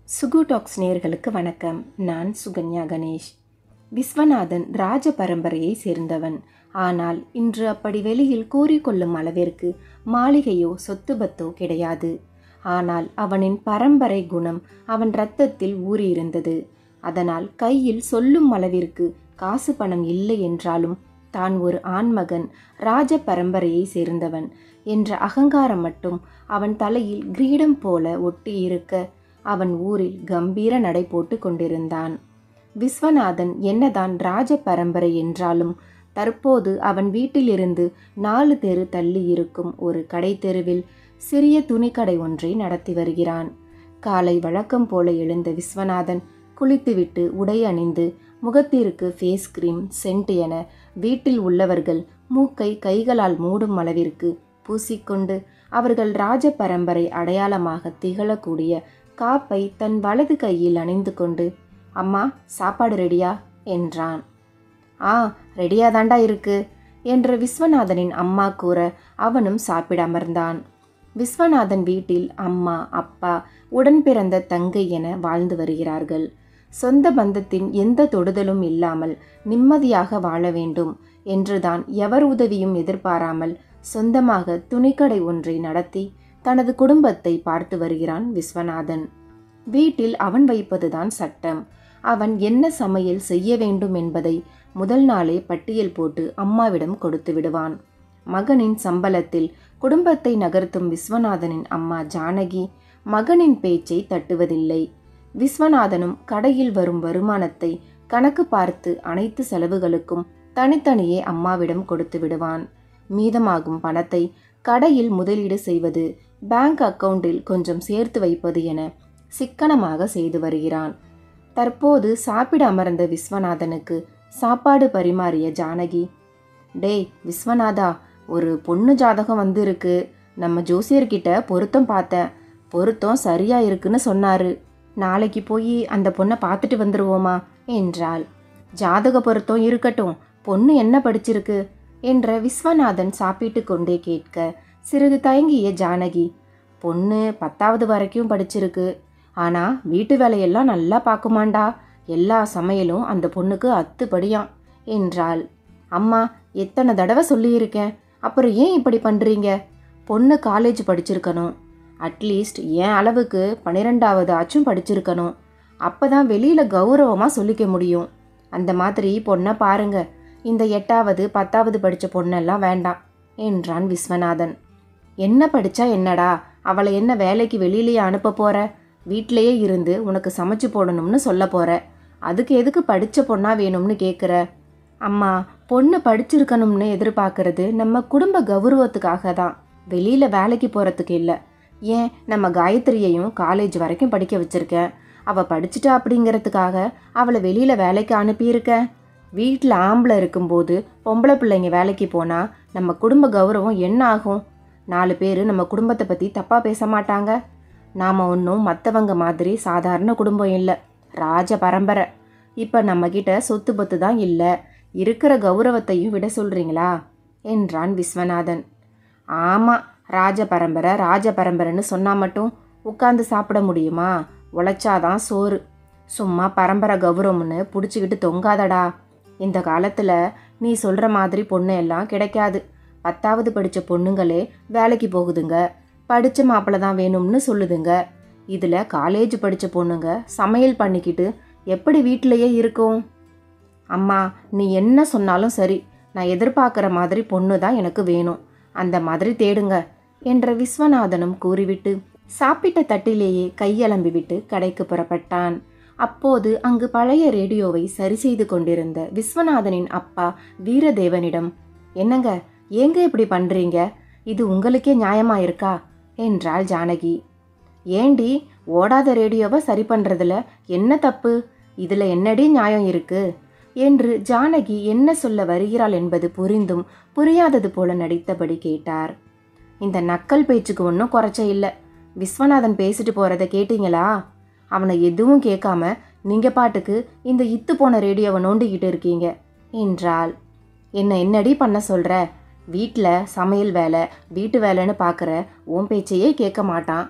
Sukhu tax நேயர்களுக்கு வணக்கம். நான் சுகன்யா கணேஷ். விஸ்வநாதன் ராஜ பரம்பரையை சேர்ந்தவன். ஆனால் இன்று அப்படி வெளியில் கூறிக்கொள்ளும் அளவிற்கு மாளிகையோ சொத்து பத்தோ கிடையாது. ஆனால் அவனின் பரம்பரை குணம் அவன் இரத்தத்தில் ஊறியிருந்தது. அதனால் கையில் சொல்லும் அளவிற்கு காசு பணம் இல்லை என்றாலும் தான் ஒரு ஆண்மகன், ராஜ பரம்பரையை சேர்ந்தவன் என்ற அகங்காரம் மட்டும் அவன் தலையில் கிரீடம் போல ஒட்டி இருக்க அவன் ஊரில் கம்பீர நடை போட்டு கொண்டிருந்தான். விஸ்வநாதன் என்னதான் ராஜ பரம்பரை என்றாலும் தற்போது அவன் வீட்டிலிருந்து 4 தெரு தள்ளி இருக்கும் ஒரு கடை தெருவில் சிறிய துணிக்கடை ஒன்றை நடத்தி வருகிறான். காலை வழக்கம் போல எழுந்த விஸ்வநாதன் குளித்துவிட்டு உடை அணிந்து முகத்திற்கு ஃபேஸ் கிரீம், சென்ட் என வீட்டில் உள்ளவர்கள் மூக்கை கைகளால் மூடும் அளவிற்கு பூசிக்கொண்டு அவர்கள் ராஜ பரம்பரை அடையாளமாக திகழக்கூடிய காப்பை தன் வலது கையில் அணிந்து கொண்டு, அம்மா சாப்பாடு ரெடியா என்றான். ரெடியா தாண்டா இருக்கு என்று விஸ்வநாதனின் அம்மா கூற அவனும் சாப்பிட அமர்ந்தான். விஸ்வநாதன் வீட்டில் அம்மா, அப்பா, உடன் பிறந்த தங்கை என வாழ்ந்து வருகிறார்கள். சொந்த பந்தத்தின் எந்த தொடுதலும் இல்லாமல் நிம்மதியாக வாழ வேண்டும் என்றுதான் எவர் உதவியும் எதிர்பாராமல் சொந்தமாக துணிக்கடை ஒன்றை நடத்தி தனது குடும்பத்தை பார்த்து வருகிறான் விஸ்வநாதன். வீட்டில் அவன் வைப்பதுதான் சட்டம். அவன் என்ன சமையல் செய்ய வேண்டும் என்பதை முதல் நாளே பட்டியல் போட்டு அம்மாவிடம் கொடுத்து விடுவான். மகனின் சம்பளத்தில் குடும்பத்தை நகர்த்தும் விஸ்வநாதனின் அம்மா ஜானகி மகனின் பேச்சை தட்டுவதில்லை. விஸ்வநாதனும் கடையில் வரும் வருமானத்தை கணக்கு பார்த்து அனைத்து செலவுகளுக்கும் தனித்தனியே அம்மாவிடம் கொடுத்து விடுவான். மீதமாகும் பணத்தை கடையில் முதலீடு செய்வது, பேங்க் அக்கவுண்டில் கொஞ்சம் சேர்த்து வைப்பது என சிக்கனமாக செய்து வருகிறான். தற்போது சாப்பிட அமர்ந்த விஸ்வநாதனுக்கு சாப்பாடு பரிமாறிய ஜானகி, டேய் விஸ்வநாதா, ஒரு பொண்ணு ஜாதகம் வந்து இருக்கு. நம்ம ஜோசியர்கிட்ட பொருத்தம் பார்த்தேன். பொருத்தம் சரியா இருக்குன்னு சொன்னாரு. நாளைக்கு போய் அந்த பொண்ணை பார்த்துட்டு வந்துடுவோமா என்றாள். ஜாதக பொருத்தம் இருக்கட்டும், பொண்ணு என்ன படிச்சிருக்கு என்ற விஸ்வநாதன் சாப்பிட்டு கொண்டே கேட்க சிறிது தயங்கிய ஜானகி, பொண்ணு 10வது வரைக்கும் படிச்சிருக்கு. ஆனால் வீட்டு வேலையெல்லாம் நல்லா பார்க்குமாண்டா. எல்லா சமையலும் அந்த பொண்ணுக்கு அத்துப்படியாம் என்றாள். அம்மா, எத்தனை தடவை சொல்லியிருக்கேன், அப்புறம் ஏன் இப்படி பண்ணுறீங்க? பொண்ணு காலேஜ் படிச்சிருக்கணும். அட்லீஸ்ட் என் அளவுக்கு 12வது ஆச்சும் படிச்சிருக்கணும். அப்போ தான் வெளியில் கௌரவமாக சொல்லிக்க முடியும். அந்த மாதிரி பொண்ணை பாருங்க. இந்த 8வது 10வது படித்த பொண்ணெல்லாம் வேண்டாம் என்றான் விஸ்வநாதன். என்ன படித்தா என்னடா, அவளை என்ன வேலைக்கு வெளியிலேயே அனுப்ப போகிற? வீட்டிலையே இருந்து உனக்கு சமைச்சு போடணும்னு சொல்ல போகிற. அதுக்கு எதுக்கு படித்த பொண்ணா வேணும்னு கேட்குற? அம்மா, பொண்ணு படிச்சிருக்கணும்னு எதிர்பார்க்கறது நம்ம குடும்ப கௌரவத்துக்காக தான், வெளியில் வேலைக்கு போகிறதுக்கு இல்லை. ஏன், நம்ம காயத்ரியையும் காலேஜ் வரைக்கும் படிக்க வச்சுருக்கேன். அவள் படிச்சுட்டா அப்படிங்கிறதுக்காக அவளை வெளியில் வேலைக்கு அனுப்பியிருக்கேன். வீட்டில் ஆம்பளை இருக்கும்போது பொம்பளை பிள்ளைங்க வேலைக்கு போனால் நம்ம குடும்ப கௌரவம் என்ன ஆகும்? 4 பேர் நம்ம குடும்பத்தை பற்றி தப்பாக பேச மாட்டாங்க. நாம் ஒன்றும் மற்றவங்க மாதிரி சாதாரண குடும்பம் இல்லை, ராஜ பரம்பரை. இப்போ நம்மக்கிட்ட சொத்து பத்து தான் இல்லை, இருக்கிற கௌரவத்தையும் விட சொல்கிறீங்களா என்றான் விஸ்வநாதன். ஆமாம், ராஜ பரம்பரை ராஜ பரம்பரைன்னு சொன்னால் மட்டும் உட்காந்து சாப்பிட முடியுமா? உழைச்சாதான் சோறு. சும்மா பரம்பரை கௌரவம்னு பிடிச்சிக்கிட்டு தொங்காதடா. இந்த காலத்தில் நீ சொல்கிற மாதிரி பொண்ணு எல்லாம் கிடைக்காது. 10வது படித்த பொண்ணுங்களே வேலைக்கு போகுதுங்க, படித்த மாப்பிள்ளை தான் வேணும்னு சொல்லுதுங்க. இதில் காலேஜ் படித்த பொண்ணுங்க சமையல் பண்ணிக்கிட்டு எப்படி வீட்டிலையே இருக்கும்? அம்மா, நீ என்ன சொன்னாலும் சரி, நான் எதிர்பார்க்குற மாதிரி பொண்ணு தான் எனக்கு வேணும். அந்த மாதிரி தேடுங்க என்ற விஸ்வநாதனும் கூறிவிட்டு சாப்பிட்ட தட்டிலேயே கையலம்பி விட்டு கடைக்கு புறப்பட்டான். அப்போது அங்கு பழைய ரேடியோவை சரி செய்து கொண்டிருந்த விஸ்வநாதனின் அப்பா வீரதேவனிடம், என்னங்க, ஏங்க இப்படி பண்ணுறீங்க? இது உங்களுக்கே நியாயமா இருக்கா என்றாள் ஜானகி. ஏண்டி, ஓடாத ரேடியோவை சரி பண்ணுறதுல என்ன தப்பு? இதில் என்னடி நியாயம் இருக்கு என்று ஜானகி என்ன சொல்ல வருகிறாள் என்பது புரிந்தும் புரியாதது போல நடித்தபடி கேட்டார். இந்த நக்கல் பேச்சுக்கு ஒன்றும் குறைச்ச இல்லை. விஸ்வநாதன் பேசிட்டு போகிறத கேட்டீங்களா? அவனை எதுவும் கேட்காம நீங்கள் பாட்டுக்கு இந்த இத்து போன ரேடியோவை நோண்டிக்கிட்டு இருக்கீங்க என்றாள். என்னடி பண்ண சொல்கிற? வீட்டில் சமையல் வேலை, வீட்டு வேலைன்னு பார்க்குற உன் பேச்சையே கேட்க மாட்டான்.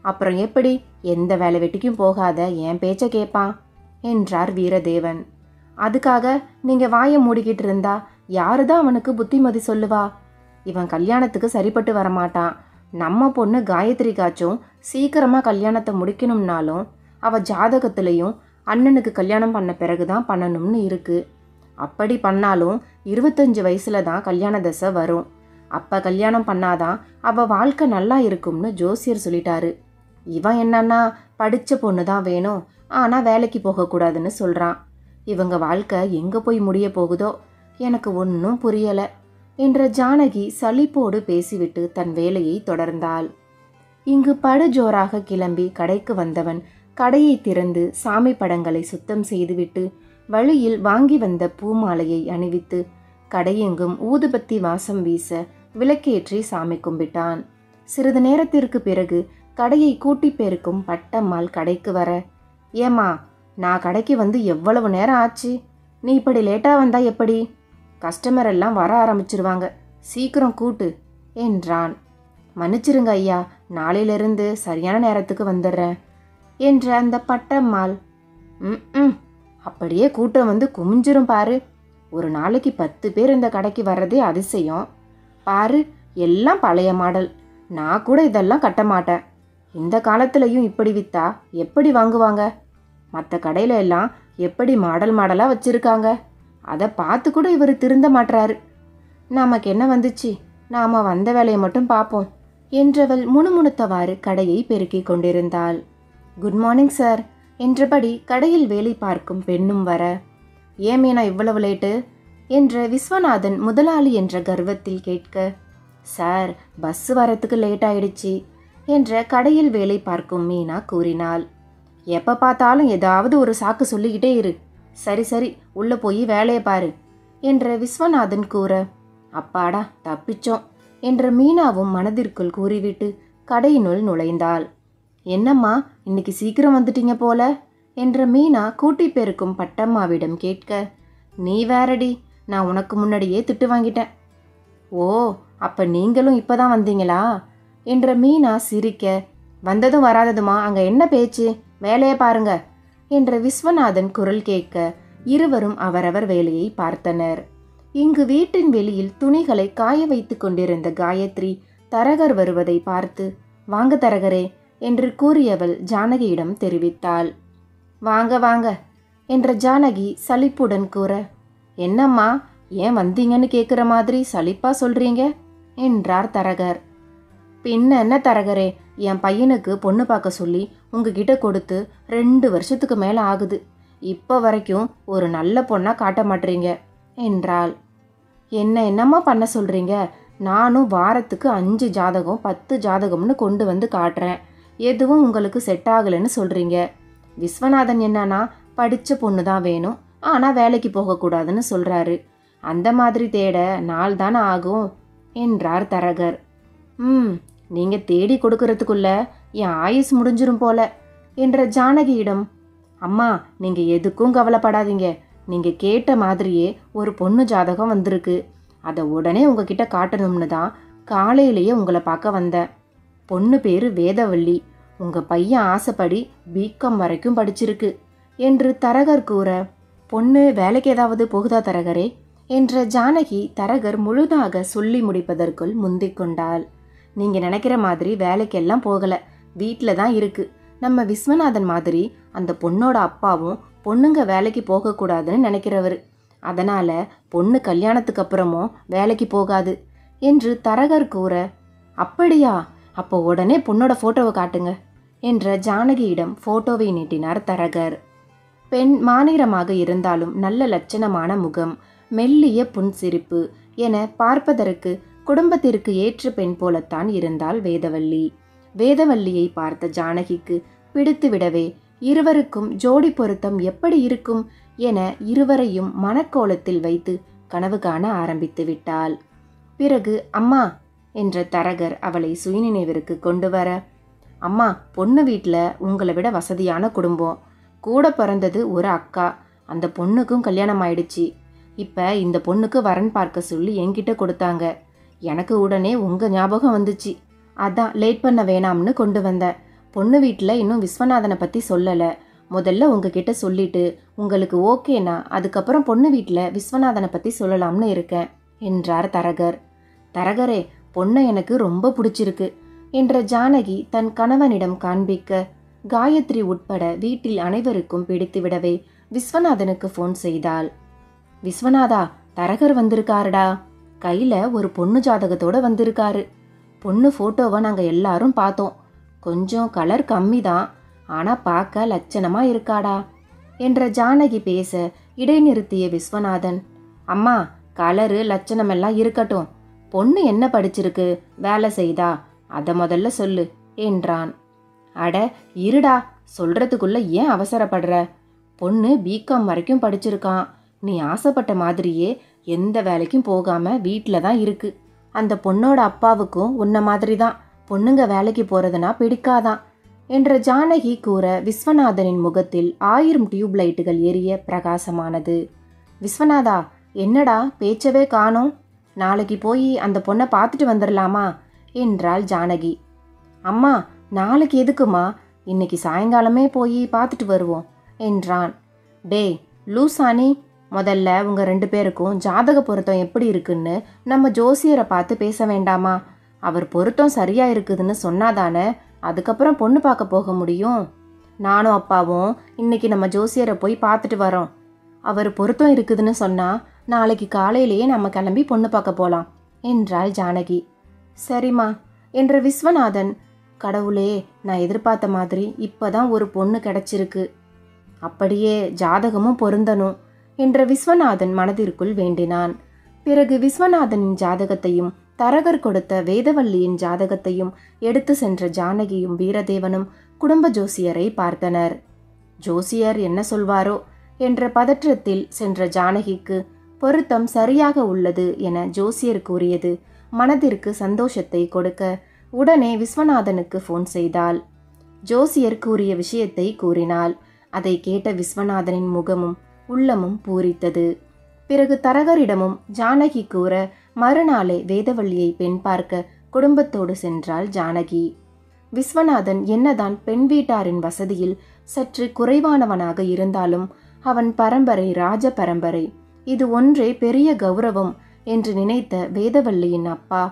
அப்புறம் எப்படி எந்த வேலை வெட்டிக்கும் போகாத என் பேச்சை கேட்பான் என்றார் வீரதேவன். அதுக்காக நீங்கள் வாயை மூடிக்கிட்டு இருந்தா யாரு தான் அவனுக்கு புத்திமதி சொல்லுவா? இவன் கல்யாணத்துக்கு சரிப்பட்டு வரமாட்டான். நம்ம பொண்ணு காயத்ரிக்காச்சும் சீக்கிரமாக கல்யாணத்தை முடிக்கணும்னாலும் அவள் ஜாதகத்துலேயும் அண்ணனுக்கு கல்யாணம் பண்ண பிறகு தான் பண்ணணும்னு இருக்கு. அப்படி பண்ணாலும் 25 வயசுல தான் கல்யாண தசை வரும். அப்போ கல்யாணம் பண்ணாதான் அவள் வாழ்க்கை நல்லா இருக்கும்னு ஜோசியர் சொல்லிட்டாரு. இவன் என்னன்னா படித்த பொண்ணு தான் வேணும், ஆனால் வேலைக்கு போகக்கூடாதுன்னு சொல்கிறான். இவங்க வாழ்க்கை எங்கே போய் முடிய போகுதோ எனக்கு ஒன்றும் புரியலை என்ற ஜானகி சலிப்போடு பேசிவிட்டு தன் வேலையை தொடர்ந்தாள். இங்கு படுஜோராக கிளம்பி கடைக்கு வந்தவன் கடையை திறந்து சாமி படங்களை சுத்தம் செய்துவிட்டு வழியில் வாங்கி வந்த பூமாலையை அணிவித்து கடையெங்கும் ஊதுபத்தி வாசம் வீச விளக்கேற்றி சாமி கும்பிட்டான். சிறிது நேரத்திற்கு பிறகு கடையை கூட்டி பெருக்கும் பட்டம்மாள் கடைக்கு வர, ஏம்மா, நான் கடைக்கு வந்து எவ்வளவு நேரம் ஆச்சு? நீ இப்படி லேட்டாக வந்தா எப்படி? கஸ்டமர் எல்லாம் வர ஆரம்பிச்சிருவாங்க, சீக்கிரம் கூட்டு என்றான். மன்னிச்சிருங்க ஐயா, நாளையிலிருந்து சரியான நேரத்துக்கு வந்துடுறேன் என்ற அந்த பட்டம்மாள், அப்படியே கூட்டம் வந்து குமிஞ்சிரும் பாரு. ஒரு நாளைக்கு 10 பேர் இந்த கடைக்கு வர்றதே அதிசயம். பாரு, எல்லாம் பழைய மாடல். நான் கூட இதெல்லாம் கட்ட மாட்டேன். இந்த காலத்துலையும் இப்படி விற்றா எப்படி வாங்குவாங்க? மற்ற கடையில எல்லாம் எப்படி மாடல் மாடலாக வச்சுருக்காங்க. அதை பார்த்து கூட இவர் திருந்த மாட்டுறாரு. நமக்கு என்ன வந்துச்சு, நாம் வந்த வேலையை மட்டும் பார்ப்போம் என்றவள் முணுமுணுத்தவாறு கடையை பெருக்கி கொண்டிருந்தாள். குட் மார்னிங் சார் என்றபடி கடையில் வேலை பார்க்கும் பெண்ணும் வர, ஏன் மீனா இவ்வளவு லேட்டு என்ற விஸ்வநாதன் முதலாளி என்ற கர்வத்தில் கேட்க, சார் பஸ் வரத்துக்கு லேட் ஆயிடுச்சு என்ற கடையில் வேலை பார்க்கும் மீனா கூறினாள். எப்போ பார்த்தாலும் ஏதாவது ஒரு சாக்கு சொல்லிக்கிட்டே இரு. சரி சரி, உள்ளே போய் வேலையை பாரு என்ற விஸ்வநாதன் கூற, அப்பாடா தப்பிச்சோம் என்ற மீனாவும் மனதிற்குள் கூறிவிட்டு கடையினுள் நுழைந்தாள். என்னம்மா, இன்னைக்கு சீக்கிரம் வந்துட்டீங்க போல என்ற மீனா கூட்டி பெருக்கும் பட்டம்மாவிடம் கேட்க, நீ வேறடி, நான் உனக்கு முன்னாடியே திட்டு வாங்கிட்டேன். ஓ, அப்போ நீங்களும் இப்போ தான் வந்தீங்களா என்ற மீனா சிரிக்க, வந்ததும் வராததுமா அங்கே என்ன பேச்சு, வேலையை பாருங்க என்ற விஸ்வநாதன் குரல் கேட்க இருவரும் அவரவர் வேலையை பார்த்தனர். இங்கு வீட்டின் வெளியில் துணிகளை காய வைத்து கொண்டிருந்த காயத்ரி தரகர் வருவதை பார்த்து, வாங்க தரகரே என்று கூறியவள் ஜானகியிடம் தெரிவித்தாள். வாங்க வாங்க என்ற ஜானகி சலிப்புடன் கூற, என்னம்மா, ஏன் வந்தீங்கன்னு கேட்குற மாதிரி சலிப்பா சொல்றீங்க என்றார் தரகர். பின்ன என்ன தரகரே, என் பையனுக்கு பொண்ணு பார்க்க சொல்லி உங்ககிட்ட கொடுத்து 2 வருஷத்துக்கு மேலே ஆகுது. இப்போ வரைக்கும் ஒரு நல்ல பொண்ணாக காட்ட மாட்டீங்க என்றாள். என்னம்மா பண்ண சொல்கிறீங்க? நானும் வாரத்துக்கு 5 ஜாதகம் 10 ஜாதகம்னு கொண்டு வந்து காட்டுறேன். எதுவும் உங்களுக்கு செட் ஆகலைன்னு சொல்கிறீங்க. விஸ்வநாதன் என்னன்னா படித்த பொண்ணு தான் வேணும், ஆனால் வேலைக்கு போகக்கூடாதுன்னு சொல்கிறாரு. அந்த மாதிரி தேட நாள் தானே ஆகும் என்றார் தரகர். நீங்கள் தேடி கொடுக்கறதுக்குள்ள என் ஆயுஸ் முடிஞ்சிரும் போல என்ற ஜானகியிடம், அம்மா நீங்கள் எதுக்கும் கவலைப்படாதீங்க. நீங்கள் கேட்ட மாதிரியே ஒரு பொண்ணு ஜாதகம் வந்திருக்கு. அதை உடனே உங்ககிட்ட காட்டணும்னு தான் காலையிலேயே உங்களை பார்க்க வந்தேன். பொண்ணு பேர் வேதவள்ளி. உங்கள் பையன் ஆசைப்படி பிகாம் வரைக்கும் படிச்சிருக்கு என்று தரகர் கூற, பொண்ணு வேலைக்கு ஏதாவது போகுதா தரகரே என்ற ஜானகி தரகர் முழுதாக சொல்லி முடிப்பதற்குள் முந்திக் கொண்டாள். நீங்கள் நினைக்கிற மாதிரி வேலைக்கெல்லாம் போகலை, வீட்டில் தான் இருக்குது. நம்ம விஸ்வநாதன் மாதிரி அந்த பொண்ணோட அப்பாவும் பொண்ணுங்க வேலைக்கு போகக்கூடாதுன்னு நினைக்கிறவர். அதனால் பொண்ணு கல்யாணத்துக்கு அப்புறமும் வேலைக்கு போகாது என்று தரகர் கூற, அப்படியா, அப்போ உடனே பொண்ணோட ஃபோட்டோவை காட்டுங்க என்ற ஜானகியிடம் ஃபோட்டோவை நீட்டினார் தரகர். பெண் மாநிறமாக இருந்தாலும் நல்ல லட்சணமான முகம், மெல்லிய புன்சிரிப்பு என பார்ப்பதற்கு குடும்பத்திற்கு ஏற்ற பெண் போலத்தான் இருந்தாள் வேதவள்ளி. வேதவள்ளியை பார்த்த ஜானகிக்கு பிடித்துவிடவே இருவருக்கும் ஜோடி பொருத்தம் எப்படி இருக்கும் என இருவரையும் மனக்கோலத்தில் வைத்து கனவு காண ஆரம்பித்து விட்டாள். பிறகு அம்மா என்ற தரகர் அவளை சுயநினைவிற்கு கொண்டு வர, அம்மா, பொண்ணு வீட்டில் உங்களை விட வசதியான குடும்பம். கூட பிறந்தது ஒரு அக்கா. அந்த பொண்ணுக்கும் கல்யாணம் ஆயிடுச்சு. இப்போ இந்த பொண்ணுக்கு வரன் பார்க்க சொல்லி என்கிட்ட கொடுத்தாங்க. எனக்கு உடனே உங்கள் ஞாபகம் வந்துச்சு. அதான் லேட் பண்ண வேணாம்னு கொண்டு வந்தேன். பொண்ணு வீட்டில் இன்னும் விஸ்வநாதனை பற்றி சொல்லலை. முதல்ல உங்ககிட்ட சொல்லிட்டு உங்களுக்கு ஓகேனா அதுக்கப்புறம் பொண்ணு வீட்டில் விஸ்வநாதனை பற்றி சொல்லலாம்னு இருக்கேன் என்றார் தரகர். தரகரே, பொண்ணை எனக்கு ரொம்ப பிடிச்சிருக்கு என்ற ஜானகி தன் கணவனிடம் காண்பிக்க, காயத்ரி உட்பட வீட்டில் அனைவருக்கும் பிடித்துவிடவே விஸ்வநாதனுக்கு ஃபோன் செய்தாள். விஸ்வநாதா, தரகர் வந்திருக்காருடா. கையில் ஒரு பொண்ணு ஜாதகத்தோடு வந்திருக்காரு. பொண்ணு ஃபோட்டோவை நாங்கள் எல்லாரும் பார்த்தோம். கொஞ்சம் கலர் கம்மி தான், ஆனால் பார்க்க லட்சணமாக இருக்காடா என்ற ஜானகி பேச இடைநிறுத்திய விஸ்வநாதன், அம்மா, கலரு லட்சணமெல்லாம் இருக்கட்டும், பொண்ணு என்ன படிச்சிருக்கு, வேலை செய்தா, அதை முதல்ல சொல்லு என்றான். அட இருடா, சொல்றதுக்குள்ள ஏன் அவசரப்படுற? பொண்ணு பிகாம் வரைக்கும் படிச்சிருக்கான். நீ ஆசைப்பட்ட மாதிரியே எந்த வேலைக்கும் போகாமல் வீட்டில் தான் இருக்கு. அந்த பொண்ணோட அப்பாவுக்கும் உன்ன மாதிரி தான் பொண்ணுங்க வேலைக்கு போகிறதுனா பிடிக்காதான் என்ற ஜானகி கூற விஸ்வநாதனின் முகத்தில் 1000 டியூப் லைட்டுகள் எரிய பிரகாசமானது. விஸ்வநாதா, என்னடா பேச்சவே காணோம்? நாளைக்கு போய் அந்த பொண்ணை பார்த்துட்டு வந்துடலாமா என்றாள் ஜானகி. அம்மா, நாளைக்கு எதுக்குமா? இன்னைக்கு சாயங்காலமே போய் பார்த்துட்டு வருவோம் என்றான். டேய் லூசானி, முதல்ல உங்கள் 2 பேருக்கும் ஜாதக பொருத்தம் எப்படி இருக்குன்னு நம்ம ஜோசியரை பார்த்து பேச வேண்டாமா? அவர் பொருத்தம் சரியாக இருக்குதுன்னு சொன்னாதானே அதுக்கப்புறம் பொண்ணு பார்க்க போக முடியும். நானும் அப்பாவும் இன்னைக்கு நம்ம ஜோசியரை போய் பார்த்துட்டு வரோம். அவர் பொருத்தம் இருக்குதுன்னு சொன்னால் நாளைக்கு காலையிலேயே நம்ம கிளம்பி பொண்ணு பார்க்க போகலாம் என்றாள் ஜானகி. சரிம்மா என்ற விஸ்வநாதன், கடவுளே, நான் எதிர்பார்த்த மாதிரி இப்போதான் ஒரு பொண்ணு கிடைச்சிருக்கு. அப்படியே ஜாதகமும் பொருந்தணும் என்ற விஸ்வநாதன் மனதிற்குள் வேண்டினான். பிறகு விஸ்வநாதனின் ஜாதகத்தையும் தரகர் கொடுத்த வேதவல்லியின் ஜாதகத்தையும் எடுத்து சென்ற ஜானகியும் வீரதேவனும் குடும்ப ஜோசியரை பார்த்தனர். ஜோசியர் என்ன சொல்வாரோ என்ற பதற்றத்தில் சென்ற ஜானகிக்கு பொருத்தம் சரியாக உள்ளது என ஜோசியர் கூறியது மனதிற்கு சந்தோஷத்தை கொடுக்க உடனே விஸ்வநாதனுக்கு ஃபோன் செய்தாள். ஜோசியர் கூறிய விஷயத்தை கூறினாள். அதை கேட்ட விஸ்வநாதனின் முகமும் உள்ளமும் பூரித்தது. பிறகு தரகரிடமும் ஜானகி கூற மறுநாளே வேதவல்லியை பெண் பார்க்க குடும்பத்தோடு சென்றாள் ஜானகி. விஸ்வநாதன் என்னதான் பெண் வீட்டாரின் வசதியில் சற்று குறைவானவனாக இருந்தாலும் அவன் பரம்பரை ராஜ பரம்பரை, இது ஒன்றே பெரிய கௌரவம் என்று நினைத்த வேதவல்லியின் அப்பா,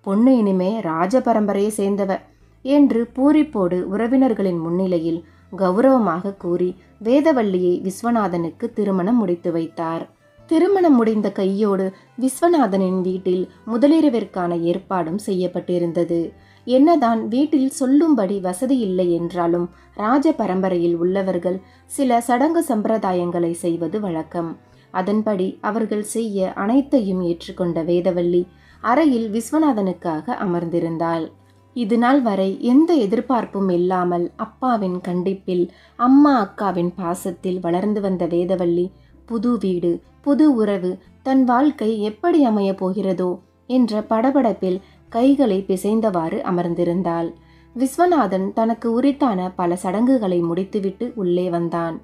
பொண்ணு இனிமே ராஜ பரம்பரையை சேர்ந்தவ என்று பூரிப்போடு உறவினர்களின் முன்னிலையில் கௌரவமாக கூறி வேதவல்லியை விஸ்வநாதனுக்கு திருமணம் முடித்து வைத்தார். திருமணம் முடிந்த கையோடு விஸ்வநாதனின் வீட்டில் முதலிரவிற்கான ஏற்பாடும் செய்யப்பட்டிருந்தது. என்னதான் வீட்டில் சொல்லும்படி வசதி இல்லை என்றாலும் ராஜ பரம்பரையில் உள்ளவர்கள் சில சடங்கு சம்பிரதாயங்களை செய்வது வழக்கம். அதன்படி அவர்கள் செய்ய அனைத்தையும் ஏற்றுக்கொண்ட வேதவல்லி அறையில் விஸ்வநாதனுக்காக அமர்ந்திருந்தாள். இது நாள் வரை எந்த எதிர்பார்ப்பும் இல்லாமல் அப்பாவின் கண்டிப்பில், அம்மா அக்காவின் பாசத்தில் வளர்ந்து வந்த வேதவல்லி புது வீடு, புது உறவு, தன் வாழ்க்கை எப்படி அமைய போகிறதோ என்ற படபடப்பில் கைகளை பிசைந்தவாறு அமர்ந்திருந்தாள். விஸ்வநாதன் தனக்கு உரித்தான பல சடங்குகளை முடித்துவிட்டு உள்ளே வந்தான்.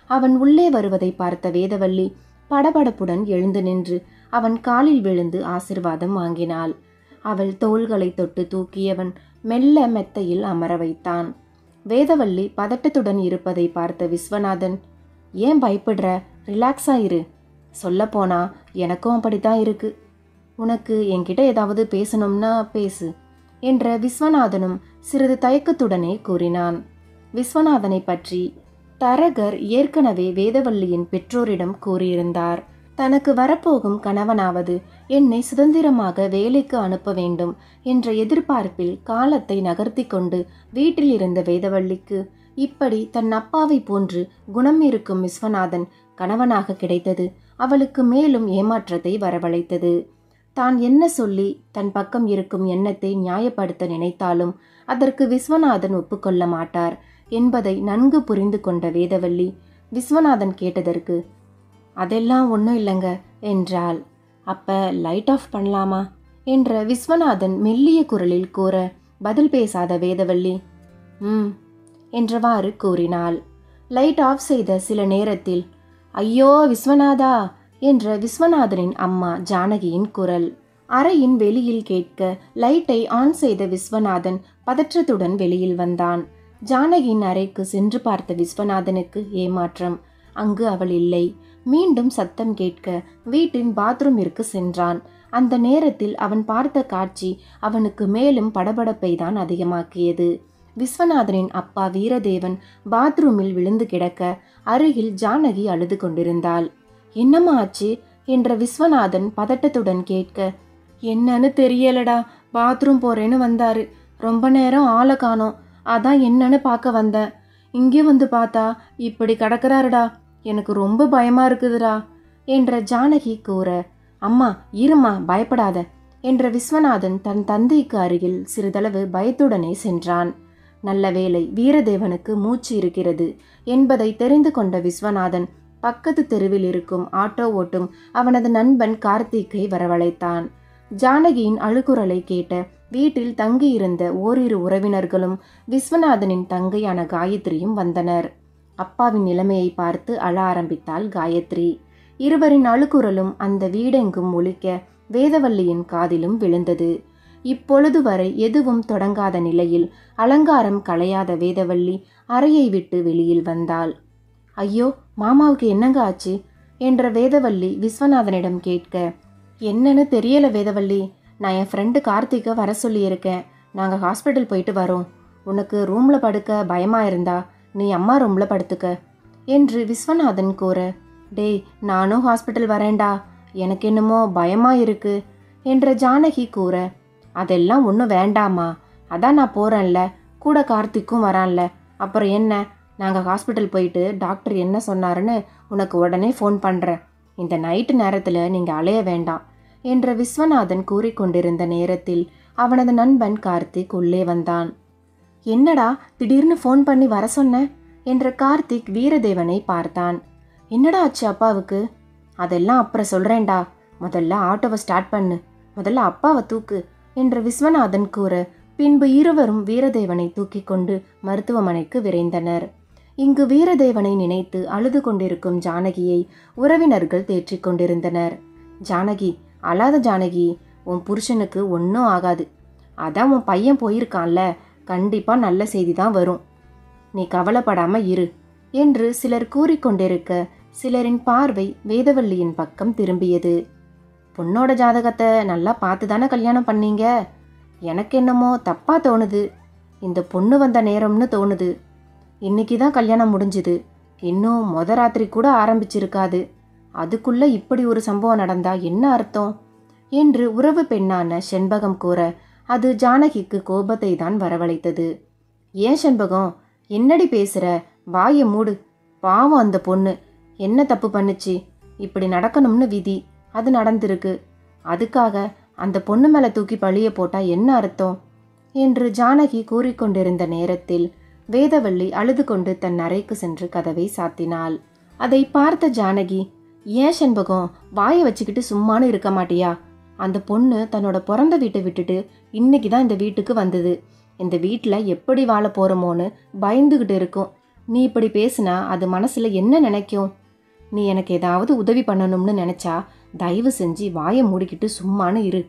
அவன் உள்ளே வருவதை பார்த்த வேதவல்லி படபடப்புடன் எழுந்து நின்று அவன் காலில் விழுந்து ஆசிர்வாதம் வாங்கினாள். அவள் தோள்களை தொட்டு தூக்கியவன் மெல்ல மெத்தையில் அமர வைத்தான். வேதவல்லி பதட்டத்துடன் இருப்பதை பார்த்த விஸ்வநாதன், ஏன் பயப்படுற, ரிலாக்ஸா இரு. சொல்லப்போனா எனக்கும் அப்படித்தான் இருக்கு. உனக்கு என்கிட்ட ஏதாவது பேசணும்னா பேசு என்ற விஸ்வநாதனும் சிறிது தயக்கத்துடனே கூறினான். விஸ்வநாதனை பற்றி தரகர் ஏற்கனவே வேதவல்லியின் பெற்றோரிடம் கூறியிருந்தார். தனக்கு வரப்போகும் கணவனாவது என்னை சுதந்திரமாக வேலைக்கு அனுப்ப வேண்டும் என்ற எதிர்பார்ப்பில் காலத்தை நகர்த்தி கொண்டு வீட்டில் இருந்த வேதவல்லிக்கு இப்படி தன் அப்பாவை போன்று குணம் இருக்கும் விஸ்வநாதன் கணவனாக கிடைத்தது அவளுக்கு மேலும் ஏமாற்றத்தை வரவழைத்தது. தான் என்ன சொல்லி தன் பக்கம் இருக்கும் எண்ணத்தை நியாயப்படுத்த நினைத்தாலும் அதற்கு விஸ்வநாதன் ஒப்புக்கொள்ள மாட்டார் என்பதை நன்கு புரிந்து கொண்ட வேதவல்லி விஸ்வநாதன் கேட்டதற்கு அதெல்லாம் ஒன்றும் இல்லைங்க என்றாள். அப்ப லைட் ஆஃப் பண்ணலாமா என்ற விஸ்வநாதன் மெல்லிய குரலில் கூற பதில் பேசாத வேதவல்லி என்றவாறு கூறினாள். லைட் ஆஃப் செய்த சில நேரத்தில் ஐயோ விஸ்வநாதா என்ற விஸ்வநாதனின் அம்மா ஜானகியின் குரல் அறையின் வெளியில் கேட்க லைட்டை ஆன் செய்த விஸ்வநாதன் பதற்றத்துடன் வெளியில் வந்தான். ஜானகியின் அறைக்கு சென்று பார்த்த விஸ்வநாதனுக்கு ஏமாற்றம். அங்கு அவள் இல்லை. மீண்டும் சத்தம் கேட்க வீட்டின் பாத்ரூமிற்கு சென்றான். அந்த நேரத்தில் அவன் பார்த்த காட்சி அவனுக்கு மேலும் படபடப்பை தான் அதிகமாக்கியது. விஸ்வநாதனின் அப்பா வீரதேவன் பாத்ரூமில் விழுந்து கிடக்க அருகில் ஜானகி அழுது கொண்டிருந்தாள். என்னம்மா ஆச்சு என்ற விஸ்வநாதன் பதட்டத்துடன் கேட்க, என்னன்னு தெரியலடா, பாத்ரூம் போறேன்னு வந்தாரு, ரொம்ப நேரம் ஆளை காணோம், அதான் என்னன்னு பார்க்க வந்தேன். இங்கே வந்து பார்த்தா இப்படி கிடக்குறாருடா, எனக்கு ரொம்ப பயமா இருக்குதுடா என்ற ஜானகி கூற, அம்மா இருமா, பயப்படாத என்ற விஸ்வநாதன் தன் தந்தைக்கு அருகில் சிறிதளவு பயத்துடனே சென்றான். நல்ல வேளை வீரதேவனுக்கு மூச்சு இருக்கிறது என்பதை தெரிந்து கொண்ட விஸ்வநாதன் பக்கத்து தெருவில் இருக்கும் ஆட்டோ ஓட்டும் அவனது நண்பன் கார்த்திக்கை வரவழைத்தான். ஜானகியின் அழுகுரலை கேட்ட வீட்டில் தங்கியிருந்த ஓரிரு உறவினர்களும் விஸ்வநாதனின் தங்கையான காயத்ரியும் வந்தனர். அப்பாவின் நிலைமையை பார்த்து அழ ஆரம்பித்தாள் காயத்ரி. இருவரின் அழுகுரலும் அந்த வீடெங்கும் ஒலிக்க வேதவல்லியின் காதிலும் விழுந்தது. இப்பொழுது வரை எதுவும் தொடங்காத நிலையில் அலங்காரம் களையாத வேதவல்லி அறையை விட்டு வெளியில் வந்தாள். ஐயோ, மாமாவுக்கு என்னங்க ஆச்சு என்ற வேதவல்லி விஸ்வநாதனிடம் கேட்க, என்னன்னு தெரியல வேதவல்லி, நான் என் ஃப்ரெண்டு கார்த்திகை வர சொல்லியிருக்கேன், நாங்கள் ஹாஸ்பிட்டல் போயிட்டு வரோம், உனக்கு ரூமில் படுக்க பயமா இருந்தா நீ அம்மா ரூமில் படுத்துக்க என்று விஸ்வநாதன் கூற, டேய் நானும் ஹாஸ்பிட்டல் வரேன்டா, எனக்கு என்னமோ பயமா இருக்கு என்ற ஜானகி கூற, அதெல்லாம் ஒன்றும் வேண்டாமா, அதான் நான் போகிறேன்ல, கூட கார்த்திக்கும் வரான்ல, அப்புறம் என்ன, நாங்கள் ஹாஸ்பிட்டல் போயிட்டு டாக்டர் என்ன சொன்னாருன்னு உனக்கு உடனே ஃபோன் பண்ணுறேன், இந்த நைட்டு நேரத்தில் நீங்கள் அலைய வேண்டாம் என்ற விஸ்வநாதன் கூறிக்கொண்டிருந்த நேரத்தில் அவனது நண்பன் கார்த்திக் உள்ளே வந்தான். என்னடா திடீர்னு ஃபோன் பண்ணி வர சொன்ன என்ற கார்த்திக் வீரதேவனை பார்த்தான். என்னடா ஆச்சு அப்பாவுக்கு? அதெல்லாம் அப்புறம் சொல்கிறேன்டா, முதல்ல ஆட்டோவை ஸ்டார்ட் பண்ணு, முதல்ல அப்பாவை தூக்கு என்று விஸ்வநாதன் கூற, பின்பு இருவரும் வீரதேவனை தூக்கி கொண்டு மருத்துவமனைக்கு விரைந்தனர். இங்கு வீரதேவனை நினைத்து அழுது கொண்டிருக்கும் ஜானகியை உறவினர்கள் தேற்றிக் கொண்டிருந்தனர். ஜானகி அழாத ஜானகி, உன் புருஷனுக்கு ஒன்றும் ஆகாது, அதான் உன் பையன் போயிருக்கான்ல, கண்டிப்பாக நல்ல செய்தி தான் வரும், நீ கவலைப்படாம இரு என்று சிலர் கூறிக்கொண்டிருக்க சிலரின் பார்வை வேதவல்லியின் பக்கம் திரும்பியது. பொண்ணோட ஜாதகத்தை நல்லா பார்த்து தானே கல்யாணம் பண்ணீங்க, எனக்கு என்னமோ தப்பா தோணுது, இந்த பொண்ணு வந்த நேரம்னு தோணுது, இன்னைக்கு தான் கல்யாணம் முடிஞ்சுது, இன்னும் ராத்திரி கூட ஆரம்பிச்சிருக்காது, அதுக்குள்ள இப்படி ஒரு சம்பவம் நடந்தா என்ன அர்த்தம் என்று உறவு பெண்ணான செண்பகம் கூற, அது ஜானகிக்கு கோபத்தை தான் வரவழைத்தது. ஏன் செண்பகம், என்னடி பேசுற, வாயை மூடு, பாவம் அந்த பொண்ணு என்ன தப்பு பண்ணுச்சு, இப்படி நடக்கணும்னு விதி, அது நடந்திருக்கு, அதுக்காக அந்த பொண்ணு மேலே தூக்கி பழிய போட்டா என்ன அர்த்தம் என்று ஜானகி கூறிக்கொண்டிருந்த நேரத்தில் வேதவல்லி அழுது கொண்டு தன் அறைக்கு சென்று கதவை சாத்தினாள். அதை பார்த்த ஜானகி, ஏன் செண்பகம் வாயை வச்சுக்கிட்டு சும்மானு இருக்க மாட்டியா, அந்த பொண்ணு தன்னோட பிறந்த வீட்டை விட்டுட்டு இன்னைக்கு தான் இந்த வீட்டுக்கு வந்தது, இந்த வீட்டில் எப்படி வாழ போகிறோமோன்னு பயந்துக்கிட்டு இருக்கும், நீ இப்படி பேசுனா அது மனசில் என்ன நினைக்கும், நீ எனக்கு ஏதாவது உதவி பண்ணணும்னு நினச்சா தயவு செஞ்சு வாயை மூடிக்கிட்டு சும்மானு இரு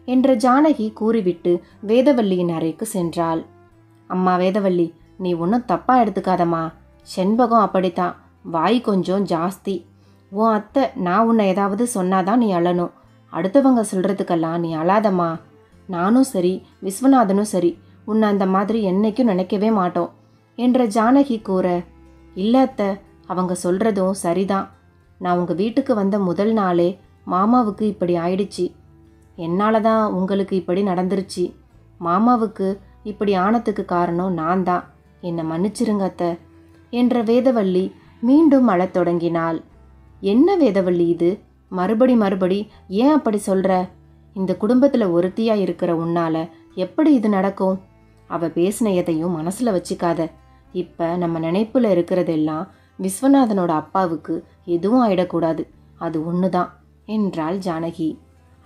என்ற ஜானகி கூறிவிட்டு வேதவல்லியின் அறைக்கு சென்றாள். அம்மா வேதவல்லி, நீ ஒன்றும் தப்பாக எடுத்துக்காதம்மா, செண்பகம் அப்படித்தான், வாய் கொஞ்சம் ஜாஸ்தி, உன் அத்தை நான் உன்னை ஏதாவது சொன்னாதான் நீ அழணும், அடுத்தவங்க சொல்கிறதுக்கெல்லாம் நீ அழாதம்மா, நானும் சரி விஸ்வநாதனும் சரி உன்னை அந்த மாதிரி என்னைக்கும் நினைக்கவே மாட்டோம் என்ற ஜானகி கூற, இல்லை அத்தை, அவங்க சொல்கிறதும் சரிதான், நான் உங்கள் வீட்டுக்கு வந்த முதல் நாளே மாமாவுக்கு இப்படி ஆயிடுச்சு, என்னால் தான் உங்களுக்கு இப்படி நடந்துருச்சு, மாமாவுக்கு இப்படி ஆனத்துக்கு காரணம் நான் தான், என்னை மன்னிச்சிருங்க அத்தை என்ற வேதவல்லி மீண்டும் அழத் தொடங்கினாள். என்ன வேதவல்லி இது, மறுபடி ஏன் அப்படி சொல்கிற, இந்த குடும்பத்தில் ஒருத்தியாக இருக்கிற உன்னால் எப்படி இது நடக்கும், அவள் பேசின எதையும் மனசில் வச்சுக்காத, இப்போ நம்ம நினைப்பில் இருக்கிறதெல்லாம் விஸ்வநாதனோட அப்பாவுக்கு எதுவும் ஆயிடக்கூடாது, அது ஒன்று தான் என்றாள் ஜானகி.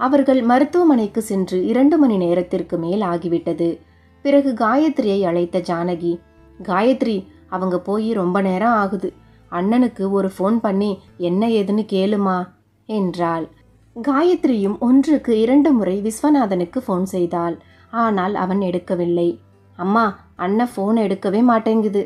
அவர்கள் மருத்துவமனைக்கு சென்று 2 மணி நேரத்திற்கு மேல் ஆகிவிட்டது. பிறகு காயத்ரியை அழைத்த ஜானகி, காயத்ரி அவங்க போய் ரொம்ப நேரம் ஆகுது, அண்ணனுக்கு ஒரு ஃபோன் பண்ணி என்ன ஏதுன்னு கேளுமா என்றாள். காயத்ரியும் 1க்கு 2 முறை விஸ்வநாதனுக்கு ஃபோன் செய்தாள். ஆனால் அவன் எடுக்கவில்லை. அம்மா அண்ணன் ஃபோன் எடுக்கவே மாட்டேங்குது.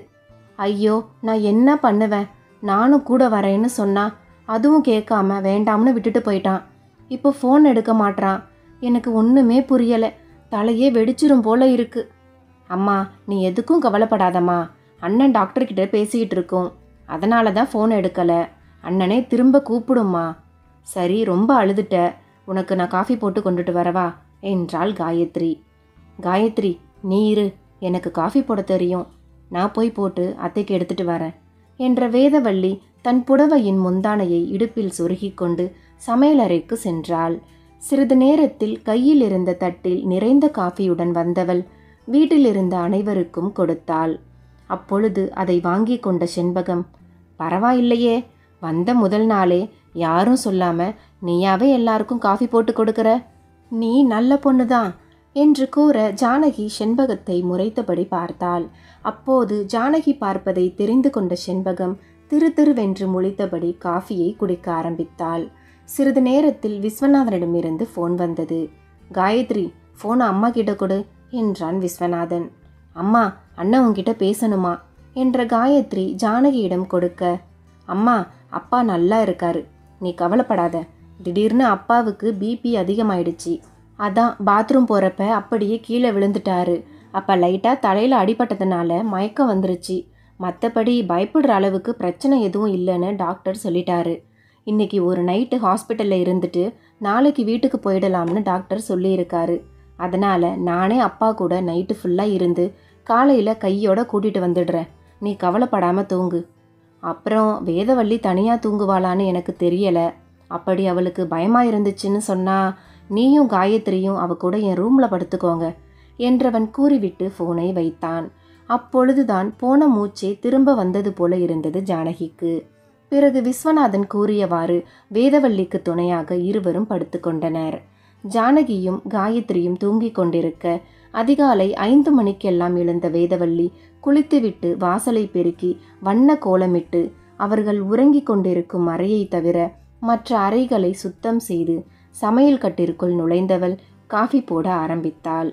ஐயோ, நான் என்ன பண்ணுவேன்? நானும் கூட வரேன்னு சொன்னா அதுவும் கேட்காம வேண்டாம்னு விட்டுட்டு போயிட்டான். இப்போ ஃபோன் எடுக்க மாட்றான். எனக்கு ஒன்றுமே புரியலை. தலையே வெடிச்சிரும் போல இருக்கு. அம்மா, நீ எதுக்கும் கவலைப்படாதம்மா. அண்ணன் டாக்டர்கிட்ட பேசிக்கிட்டு இருக்கோம். அதனால தான் ஃபோன் எடுக்கலை. அண்ணனே திரும்ப கூப்பிடும்மா. சரி, ரொம்ப அழுதுட்ட. உனக்கு நான் காஃபி போட்டு கொண்டுட்டு வரவா என்றாள் காயத்ரி. காயத்ரி, நீ இரு, எனக்கு காஃபி போட தெரியும். நான் போய் போட்டு அத்தைக்கு எடுத்துட்டு வரேன் என்ற வேதவள்ளி தன் புடவையின் முந்தானையை இடுப்பில் சொருகி கொண்டு சமையலறைக்கு சென்றாள். சிறிது நேரத்தில் கையில் இருந்த தட்டில் நிறைந்த காஃபியுடன் வந்தவள் வீட்டில் இருந்த அனைவருக்கும் கொடுத்தாள். அப்பொழுது அதை வாங்கி கொண்ட செண்பகம், பரவாயில்லையே, வந்த முதல் நாளே யாரும் சொல்லாம நீயாவே எல்லாருக்கும் காஃபி போட்டு கொடுக்கற, நீ நல்ல பொண்ணுதான் என்று கூற ஜானகி செண்பகத்தை முறைத்தபடி பார்த்தாள். அப்போது ஜானகி பார்ப்பதை தெரிந்து கொண்ட செண்பகம் திரு திருவென்று முழித்தபடி காஃபியை குடிக்க ஆரம்பித்தாள். சிறிது நேரத்தில் விஸ்வநாதனிடமிருந்து ஃபோன் வந்தது. காயத்ரி, ஃபோனை அம்மா கிட்ட கொடு என்றான் விஸ்வநாதன். அம்மா, அண்ணன் உன்கிட்ட பேசணுமா என்ற காயத்ரி ஜானகியிடம் கொடுக்க, அம்மா, அப்பா நல்லா இருக்காரு, நீ கவலைப்படாத. திடீர்னு அப்பாவுக்கு பிபி அதிகமாயிடுச்சு. அதான் பாத்ரூம் போகிறப்ப அப்படியே கீழே விழுந்துட்டாரு. அப்போ லைட்டாக தலையில் அடிபட்டதுனால மயக்கம் வந்துருச்சு. மற்றபடி பயப்படுற அளவுக்கு பிரச்சனை எதுவும் இல்லைன்னு டாக்டர் சொல்லிட்டாரு. இன்னைக்கு ஒரு நைட்டு ஹாஸ்பிட்டலில் இருந்துட்டு நாளைக்கு வீட்டுக்கு போயிடலாம்னு டாக்டர் சொல்லியிருக்காரு. அதனால் நானே அப்பா கூட நைட்டு ஃபுல்லாக இருந்து காலையில் கையோட கூட்டிகிட்டு வந்துடுறேன். நீ கவலைப்படாமல் தூங்கு. அப்புறம் வேதவள்ளி தனியாக தூங்குவாளான்னு எனக்கு தெரியலை. அப்படி அவளுக்கு பயமாக இருந்துச்சுன்னு சொன்னால் நீயும் காயத்ரியும் அவ கூட என் ரூமில் படுத்துக்கோங்க என்றவன் கூறிவிட்டு ஃபோனை வைத்தான். அப்பொழுதுதான் போன மூச்சே திரும்ப வந்தது போல இருந்தது ஜானகிக்கு. பிறகு விஸ்வநாதன் கூறியவாறு வேதவள்ளிக்கு துணையாக இருவரும் படுத்துக்கொண்டனர். ஜானகியும் காயத்ரியும் தூங்கிக் கொண்டிருக்க அதிகாலை 5 மணிக்கெல்லாம் எழுந்த வேதவள்ளி குளித்துவிட்டு வாசலை பெருக்கி வண்ண கோலமிட்டு அவர்கள் உறங்கிக் கொண்டிருக்கும் அறையை தவிர மற்ற அறைகளை சுத்தம் செய்து சமையல் கட்டிற்குள் நுழைந்தவள் காஃபி போட ஆரம்பித்தாள்.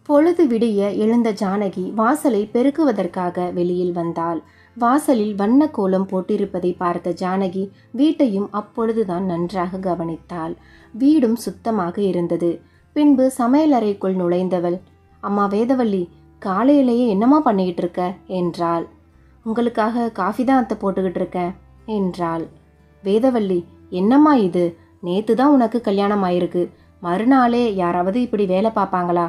பொழுது விடிய எழுந்த ஜானகி வாசலை பெருக்குவதற்காக வெளியில் வந்தாள். வாசலில் வண்ண கோலம் போட்டிருப்பதை பார்த்த ஜானகி வீட்டையும் அப்பொழுதுதான் நன்றாக கவனித்தாள். வீடும் சுத்தமாக இருந்தது. பின்பு சமையலறைக்குள் நுழைந்தவள், அம்மா வேதவள்ளி, காலையிலேயே என்னம்மா பண்ணிக்கிட்டு இருக்க என்றாள். உங்களுக்காக காஃபி தான் அத்தை போட்டுக்கிட்டு இருக்கேன் என்றாள். வேதவள்ளி, என்னம்மா இது? நேத்து தான் உனக்கு கல்யாணம் ஆயிருக்கு. மறுநாளே யாராவது இப்படி வேலை பார்ப்பாங்களா?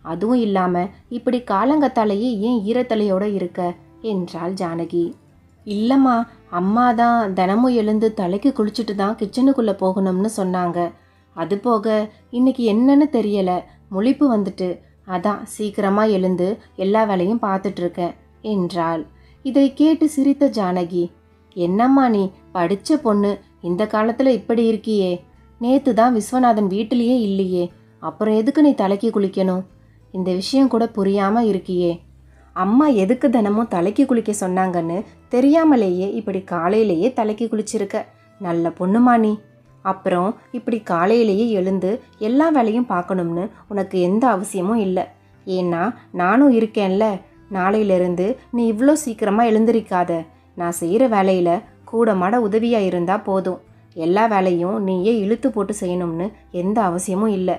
அதுவும் இல்லாம இப்படி காலங்கத்தாலேயே ஏன் ஈரத்தலையோட இருக்க என்றாள் ஜானகி. இல்லம்மா, அம்மா தான் தினமும் எழுந்து தலைக்கு குளிச்சுட்டு தான் கிச்சனுக்குள்ளே போகணும்னு சொன்னாங்க. அது போக இன்னைக்கு என்னன்னு தெரியல, முழிப்பு வந்துட்டு, அதான் சீக்கிரமாக எழுந்து எல்லா வேலையும் பார்த்துட்ருக்கேன் என்றாள். இதை கேட்டு சிரித்த ஜானகி, என்னம்மா நீ படித்த பொண்ணு, இந்த காலத்தில் இப்படி இருக்கியே? நேத்து தான் விஸ்வநாதன் வீட்டிலேயே இல்லையே, அப்புறம் எதுக்கு நீ தலைக்கு குளிக்கணும்? இந்த விஷயம் கூட புரியாமல் இருக்கியே. அம்மா எதுக்கு தினமும் தலைக்கு குளிக்க சொன்னாங்கன்னு தெரியாமலேயே இப்படி காலையிலேயே தலைக்கு குளிச்சிருக்க. நல்ல பொண்ணுமா நீ. அப்புறம் இப்படி காலையிலேயே எழுந்து எல்லா வேலையும் பார்க்கணும்னு உனக்கு எந்த அவசியமும் இல்லை. ஏன்னா நானும் இருக்கேன்ல. நாளையிலிருந்து நீ இவ்வளோ சீக்கிரமாக எழுந்திருக்காத. நான் செய்கிற வேலையில் கூட மாட உதவியாக இருந்தால் போதும். எல்லா வேலையும் நீயே இழுத்து போட்டு செய்யணும்னு எந்த அவசியமும் இல்லை.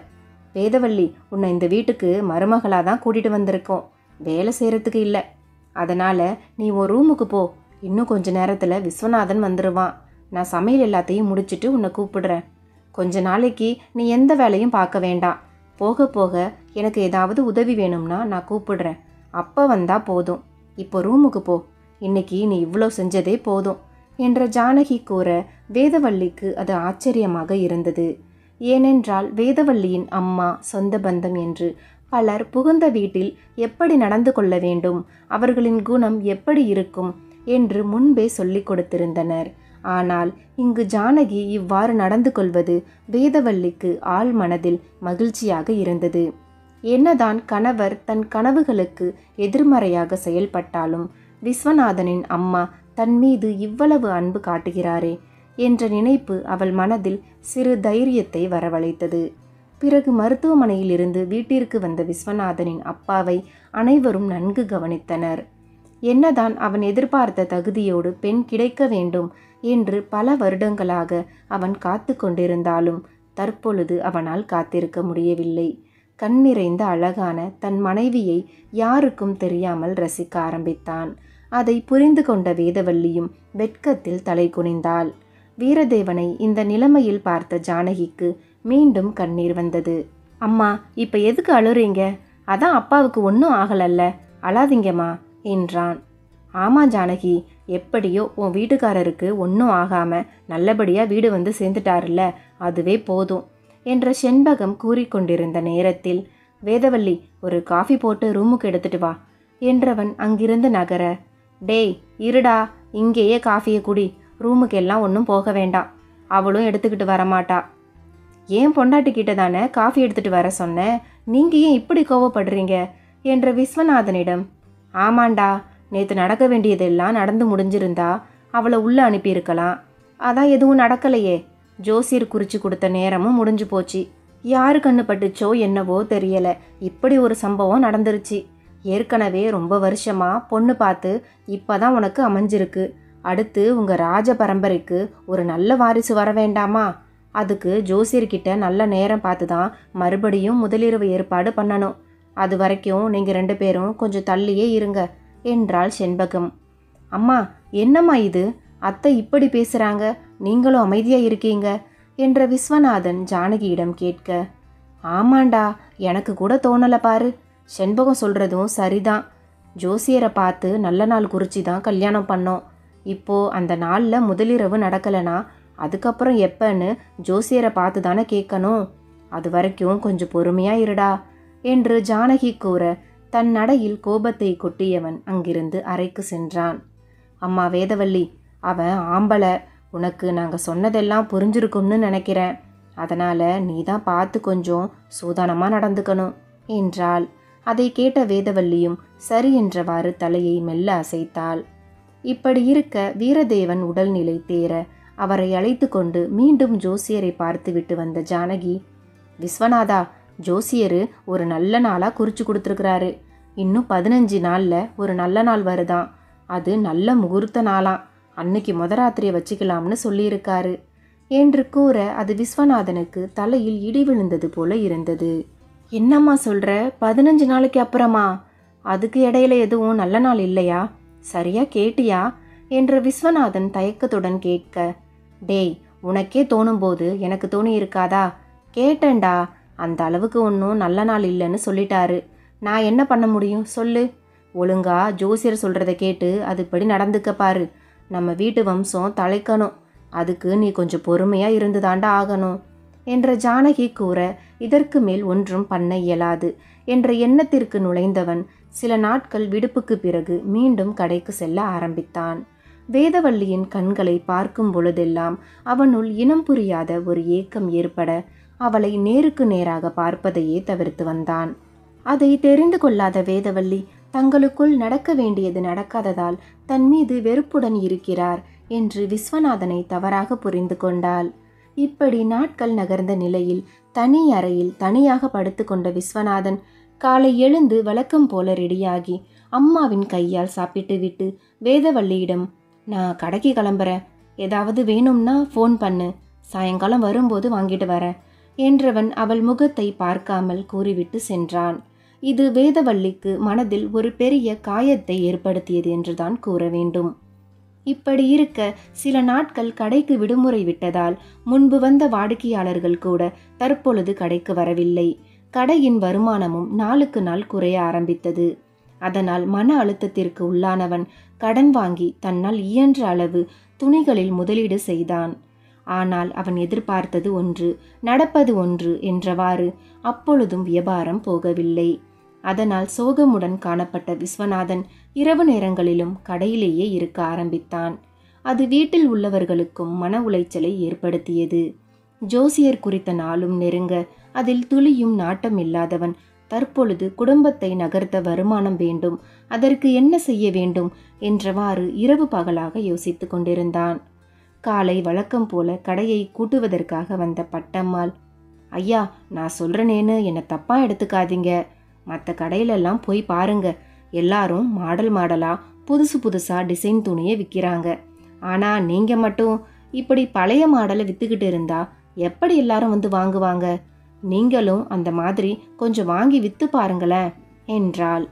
வேதவள்ளி, உன்னை இந்த வீட்டுக்கு மருமகளாக தான் கூட்டிகிட்டு வந்திருக்கோம், வேலை செய்கிறதுக்கு இல்லை. அதனால் நீ ஒரு ரூமுக்கு போ. இன்னும் கொஞ்ச நேரத்தில் விஸ்வநாதன் வந்துடுவான். நான் சமையல் எல்லாத்தையும் முடிச்சுட்டு உன்னை கூப்பிடுறேன். கொஞ்ச நாளைக்கு நீ எந்த வேலையும் பார்க்க வேண்டாம். போக போக எனக்கு ஏதாவது உதவி வேணும்னா நான் கூப்பிடுறேன். அப்போ வந்தால் போதும். இப்போ ரூமுக்கு போ. இன்னைக்கு நீ இவ்வளோ செஞ்சதே போதும் என்ற ஜானகி கூற வேதவள்ளிக்கு அது ஆச்சரியமாக இருந்தது. ஏனென்றால் வேதவள்ளியின் அம்மா, சொந்த பந்தம் என்று பலர் புகுந்த வீட்டில் எப்படி நடந்து கொள்ள வேண்டும், அவர்களின் குணம் எப்படி இருக்கும் என்று முன்பே சொல்லிக் கொடுத்திருந்தனர். ஆனால் இங்கு ஜானகி இவ்வாறு நடந்து கொள்வது வேதவள்ளிக்கு ஆழ் மனதில் மகிழ்ச்சியாக இருந்தது. என்னதான் கணவர் தன் கனவுகளுக்கு எதிர்மறையாக செயல்பட்டாலும் விஸ்வநாதனின் அம்மா தன் மீது இவ்வளவு அன்பு காட்டுகிறாரே என்ற நினைப்பு அவள் மனதில் சிறு தைரியத்தை வரவழைத்தது. பிறகு மருத்துவமனையில் இருந்து வீட்டிற்கு வந்த விஸ்வநாதனின் அப்பாவை அனைவரும் நன்கு கவனித்தனர். என்னதான் அவன் எதிர்பார்த்த தகுதியோடு பெண் கிடைக்க வேண்டும் என்று பல வருடங்களாக அவன் காத்து கொண்டிருந்தாலும் தற்பொழுது அவனால் காத்திருக்க முடியவில்லை. கண்ணிறைந்த அழகான தன் மனைவியை யாருக்கும் தெரியாமல் ரசிக்க ஆரம்பித்தான். அதை புரிந்து கொண்ட வேதவல்லியும் வெட்கத்தில் தலை குனிந்தாள். வீரதேவனை இந்த நிலைமையில் பார்த்த ஜானகிக்கு மீண்டும் கண்ணீர் வந்தது. அம்மா, இப்ப எதுக்கு அழுறீங்க? அதான் அப்பாவுக்கு ஒன்றும் ஆகலல்ல, அழாதீங்கம்மா என்றான். ஆமா ஜானகி, எப்படியோ உன் வீட்டுக்காரருக்கு ஒன்றும் ஆகாம நல்லபடியா வீடு வந்து சேர்ந்துட்டாருல்ல, அதுவே போதும் என்ற செண்பகம் கூறிக்கொண்டிருந்த நேரத்தில், வேதவல்லி, ஒரு காஃபி போட்டு ரூமுக்கு எடுத்துட்டு வா என்றவன் அங்கிருந்து நகர, டேய் இருடா, இங்கேயே காஃபியை குடி, ரூமுக்கு எல்லாம் ஒன்றும் போக வேண்டாம், அவளும் எடுத்துக்கிட்டு வரமாட்டா. ஏன் பொண்டாட்டிக்கிட்ட தானே காஃபி எடுத்துட்டு வர சொன்னேன், நீங்க ஏன் இப்படி கோவப்படுறீங்க என்ற விஸ்வநாதனிடம், ஆமாண்டா, நேற்று நடக்க வேண்டியதெல்லாம் நடந்து முடிஞ்சிருந்தா அவளை உள்ளே அனுப்பியிருக்கலாம், அதான் எதுவும் நடக்கலையே, ஜோசியர் குறித்து கொடுத்த நேரமும் முடிஞ்சு போச்சு, யாரு கண்ணு பட்டுச்சோ என்னவோ தெரியலை, இப்படி ஒரு சம்பவம் நடந்துருச்சு. ஏற்கனவே ரொம்ப வருஷமா பொண்ணு பார்த்து இப்போதான் உனக்கு அமைஞ்சிருக்கு, அடுத்து உங்கள் ராஜ பரம்பரைக்கு ஒரு நல்ல வாரிசு வர வேண்டாமா? அதுக்கு ஜோசியர்கிட்ட நல்ல நேரம் பார்த்து தான் மறுபடியும் முதலிரவு ஏற்பாடு பண்ணணும், அது வரைக்கும் நீங்கள் 2 பேரும் கொஞ்சம் தள்ளியே இருங்க என்றாள் செண்பகம். அம்மா, என்னம்மா இது, அத்தை இப்படி பேசுகிறாங்க, நீங்களும் அமைதியாக இருக்கீங்க என்ற விஸ்வநாதன் ஜானகியிடம் கேட்க, ஆமாண்டா, எனக்கு கூட தோணலை பாரு, செண்பகம் சொல்கிறதும் சரிதான், ஜோசியரை பார்த்து நல்ல நாள் குறித்து தான் கல்யாணம் பண்ணோம், இப்போது அந்த நாளில் முதலிரவு நடக்கலைனா அதுக்கப்புறம் எப்பன்னு ஜோசியரை பார்த்து தானே கேட்கணும், அது வரைக்கும் கொஞ்சம் பொறுமையாக இருடா என்று ஜானகி கூற, தன் நடையில் கோபத்தை கொட்டியவன் அங்கிருந்து அறைக்கு சென்றான். அம்மா வேதவல்லி, அவன் ஆம்பளை, உனக்கு நாங்கள் சொன்னதெல்லாம் புரிஞ்சிருக்கும்னு நினைக்கிறேன், அதனால் நீ தான் பார்த்து கொஞ்சம் சூதானமாக நடந்துக்கணும் என்றாள். அதை கேட்ட வேதவல்லியும் சரி என்றவாறு தலையை மெல்ல அசைத்தாள். இப்படி இருக்க வீரதேவன் உடல்நிலை தேற அவரை அழைத்து கொண்டு மீண்டும் ஜோசியரை பார்த்துவிட்டு வந்த ஜானகி, விஸ்வநாதா, ஜோசியரு ஒரு நல்ல நாளாக குறித்து கொடுத்துருக்கிறாரு, இன்னும் 15 நாளில் ஒரு நல்ல நாள் வருதான், அது நல்ல முகூர்த்த நாளாம், அன்னைக்கு ராத்திரியை வச்சுக்கலாம்னு சொல்லியிருக்காரு என்று கூற, அது விஸ்வநாதனுக்கு தலையில் இடி விழுந்தது போல இருந்தது. என்னம்மா சொல்கிற, 15 நாளைக்கு அப்புறமா? அதுக்கு இடையில எதுவும் நல்ல நாள் இல்லையா? சரியா கேட்டியா என்ற விஸ்வநாதன் தயக்கத்துடன் கேட்க, டேய், உனக்கே தோணும்போது எனக்கு தோணி இருக்காதா? கேட்டேன்டா, அந்த அளவுக்கு ஒன்றும் நல்ல நாள் இல்லைன்னு சொல்லிட்டாரு, நான் என்ன பண்ண முடியும் சொல்லு? ஒழுங்கா ஜோசியர் சொல்கிறத கேட்டு அதுபடி நடந்துக்க பாரு, நம்ம வீட்டு வம்சம் தலைக்கணும், அதுக்கு நீ கொஞ்சம் பொறுமையாக இருந்து தாண்டா ஆகணும் என்ற ஜானகி கூற, இதற்கு மேல் ஒன்றும் பண்ண இயலாது என்ற எண்ணத்திற்கு நுழைந்தவன் சில நாட்கள் விடுப்புக்கு பிறகு மீண்டும் கடைக்கு செல்ல ஆரம்பித்தான். வேதவல்லியின் கண்களை பார்க்கும் பொழுதெல்லாம் அவனுள் இனம் புரியாத ஒரு ஏக்கம் ஏற்பட அவளை நேருக்கு நேராக பார்ப்பதையே தவிர்த்து வந்தான். அதை தெரிந்து கொள்ளாத வேதவல்லி தங்களுக்குள் நடக்க வேண்டியது நடக்காததால் தன் மீது வெறுப்புடன் இருக்கிறார் என்று விஸ்வநாதனை தவறாக புரிந்து கொண்டாள். இப்படி நாட்கள் நகர்ந்த நிலையில் தனி அறையில் தனியாக படுத்து கொண்ட விஸ்வநாதன் காலை எழுந்து வழக்கம் போல ரெடியாகி அம்மாவின் கையால் சாப்பிட்டு விட்டு வேதவல்லியிடம், நான் கடைக்கு கிளம்புறேன், ஏதாவது வேணும்னா ஃபோன் பண்ணு, சாயங்காலம் வரும்போது வாங்கிட்டு வரேன் என்றவன் அவள் முகத்தை பார்க்காமல் கூறிவிட்டு சென்றான். இது வேதவல்லிக்கு மனதில் ஒரு பெரிய காயத்தை ஏற்படுத்தியது என்றுதான் கூற வேண்டும். இப்படி இருக்க சில நாட்கள் கடைக்கு விடுமுறை விட்டதால் முன்பு வந்த வாடிக்கையாளர்கள் கூட தற்பொழுது கடைக்கு வரவில்லை. கடையின் வருமானமும் நாளுக்கு நாள் குறைய ஆரம்பித்தது. அதனால் மன அழுத்தத்திற்கு உள்ளானவன் கடன் வாங்கி தன்னால் இயன்ற அளவு துணிகளில் முதலீடு செய்தான். ஆனால் அவன் எதிர்பார்த்தது ஒன்று, நடப்பது ஒன்று என்றவாறு அப்பொழுதும் வியாபாரம் போகவில்லை. அதனால் சோகமுடன் காணப்பட்ட விஸ்வநாதன் இரவு நேரங்களிலும் கடையிலேயே இருக்க ஆரம்பித்தான். அது வீட்டில் உள்ளவர்களுக்கும் மன உளைச்சலை ஏற்படுத்தியது. ஜோசியர் குறித்த நாளும் நெருங்க அதில் துளியும் நாட்டம் இல்லாதவன் தற்பொழுது குடும்பத்தை நகர்த்த வருமானம் வேண்டும், அதற்கு என்ன செய்ய வேண்டும் என்றவாறு இரவு பகலாக யோசித்து கொண்டிருந்தான். காலை வழக்கம் போல கடையை கூட்டுவதற்காக வந்த பட்டம்மாள், ஐயா, நான் சொல்கிறேனேன்னு என்னை தப்பாக எடுத்துக்காதீங்க. மற்ற கடையிலெல்லாம் போய் பாருங்க, எல்லாரும் மாடல் மாடலாக புதுசு புதுசாக டிசைன் துணியை விற்கிறாங்க. ஆனால் நீங்கள் மட்டும் இப்படி பழைய மாடலை விற்றுக்கிட்டு இருந்தா எப்படி எல்லாரும் வந்து வாங்குவாங்க? நீங்களும் அந்த மாதிரி கொஞ்சம் வாங்கி விற்று பாருங்களேன் என்றாள்.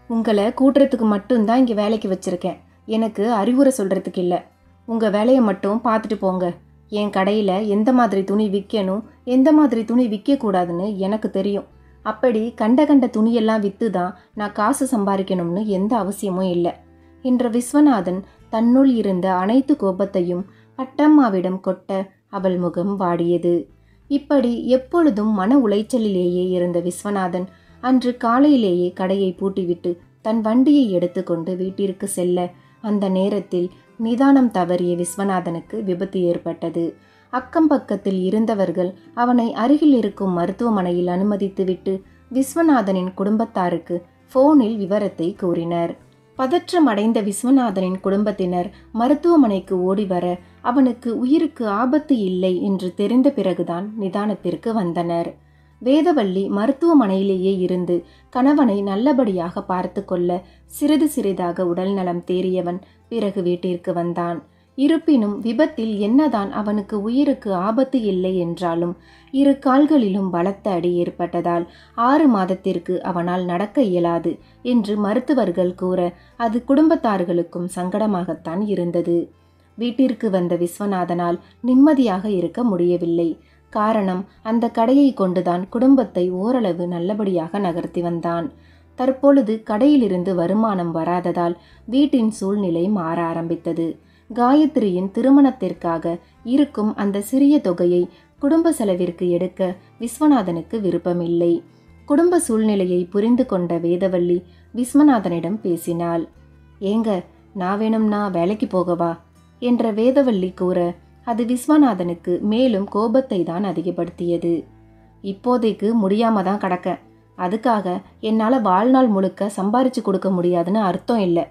உங்களை கூட்டுறதுக்கு மட்டும்தான் இங்கே வேலைக்கு வச்சுருக்கேன், எனக்கு அறிவுரை சொல்கிறதுக்கு இல்லை. உங்கள் வேலையை மட்டும் பார்த்துட்டு போங்க. என் கடையில் எந்த மாதிரி துணி விற்கணும், எந்த மாதிரி துணி விற்கக்கூடாதுன்னு எனக்கு தெரியும். அப்படி கண்ட கண்ட துணியெல்லாம் விற்று தான் நான் காசு சம்பாதிக்கணும்னு எந்த அவசியமும் இல்லை என்ற விஸ்வநாதன் தன்னுள் இருந்த அனைத்து கோபத்தையும் பட்டம்மாவிடம் கொட்ட அவள் முகம் வாடியது. இப்படி எப்பொழுதும் மன உளைச்சலிலேயே இருந்த விஸ்வநாதன் அன்று காலையிலேயே கடையை பூட்டிவிட்டு தன் வண்டியை எடுத்துக்கொண்டு வீட்டிற்கு செல்ல, அந்த நேரத்தில் நிதானம் தவறிய விஸ்வநாதனுக்கு விபத்து ஏற்பட்டது. அக்கம் பக்கத்தில் இருந்தவர்கள் அவனை அருகில் இருக்கும் மருத்துவமனையில் அனுமதித்துவிட்டு விஸ்வநாதனின் குடும்பத்தாருக்கு போனில் விவரத்தை கூறினர். பதற்றமடைந்த விஸ்வநாதனின் குடும்பத்தினர் மருத்துவமனைக்கு ஓடி வர அவனுக்கு உயிருக்கு ஆபத்து இல்லை என்று தெரிந்த பிறகுதான் நிதானத்திற்கு வந்தனர். வேதவள்ளி மருத்துவமனையிலேயே இருந்து கணவனை நல்லபடியாக பார்த்து கொள்ள சிறிது சிறிதாக உடல் நலம் தேறியவன் பிறகு வீட்டிற்கு வந்தான். இருப்பினும் விபத்தில் என்னதான் அவனுக்கு உயிருக்கு ஆபத்து இல்லை என்றாலும் 2 கால்களிலும் பலத்த அடி ஏற்பட்டதால் 6 மாதத்திற்கு அவனால் நடக்க இயலாது என்று மருத்துவர்கள் கூற அது குடும்பத்தார்களுக்கும் சங்கடமாகத்தான் இருந்தது. வீட்டிற்கு வந்த விஸ்வநாதனால் நிம்மதியாக இருக்க முடியவில்லை. காரணம், அந்த கடையை கொண்டுதான் குடும்பத்தை ஓரளவு நல்லபடியாக நகர்த்தி வந்தான். தற்பொழுது கடையிலிருந்து வருமானம் வராததால் வீட்டின் சூழ்நிலை மாற ஆரம்பித்தது. காயத்ரியின் திருமணத்திற்காக இருக்கும் அந்த சிறிய தொகையை குடும்ப செலவிற்கு எடுக்க விஸ்வநாதனுக்கு விருப்பமில்லை. குடும்ப சூழ்நிலையை புரிந்து கொண்ட வேதவள்ளி விஸ்வநாதனிடம் பேசினாள். ஏங்க, நான் வேணும்னா வேலைக்கு போகவா என்ற வேதவள்ளி கூற அது விஸ்வநாதனுக்கு மேலும் கோபத்தை தான் அதிகப்படுத்தியது. இப்போதைக்கு முடியாம தான் கிடக்க, அதுக்காக என்னால் வாழ்நாள் முழுக்க சம்பாரிச்சு கொடுக்க முடியாதுன்னு அர்த்தம் இல்லை.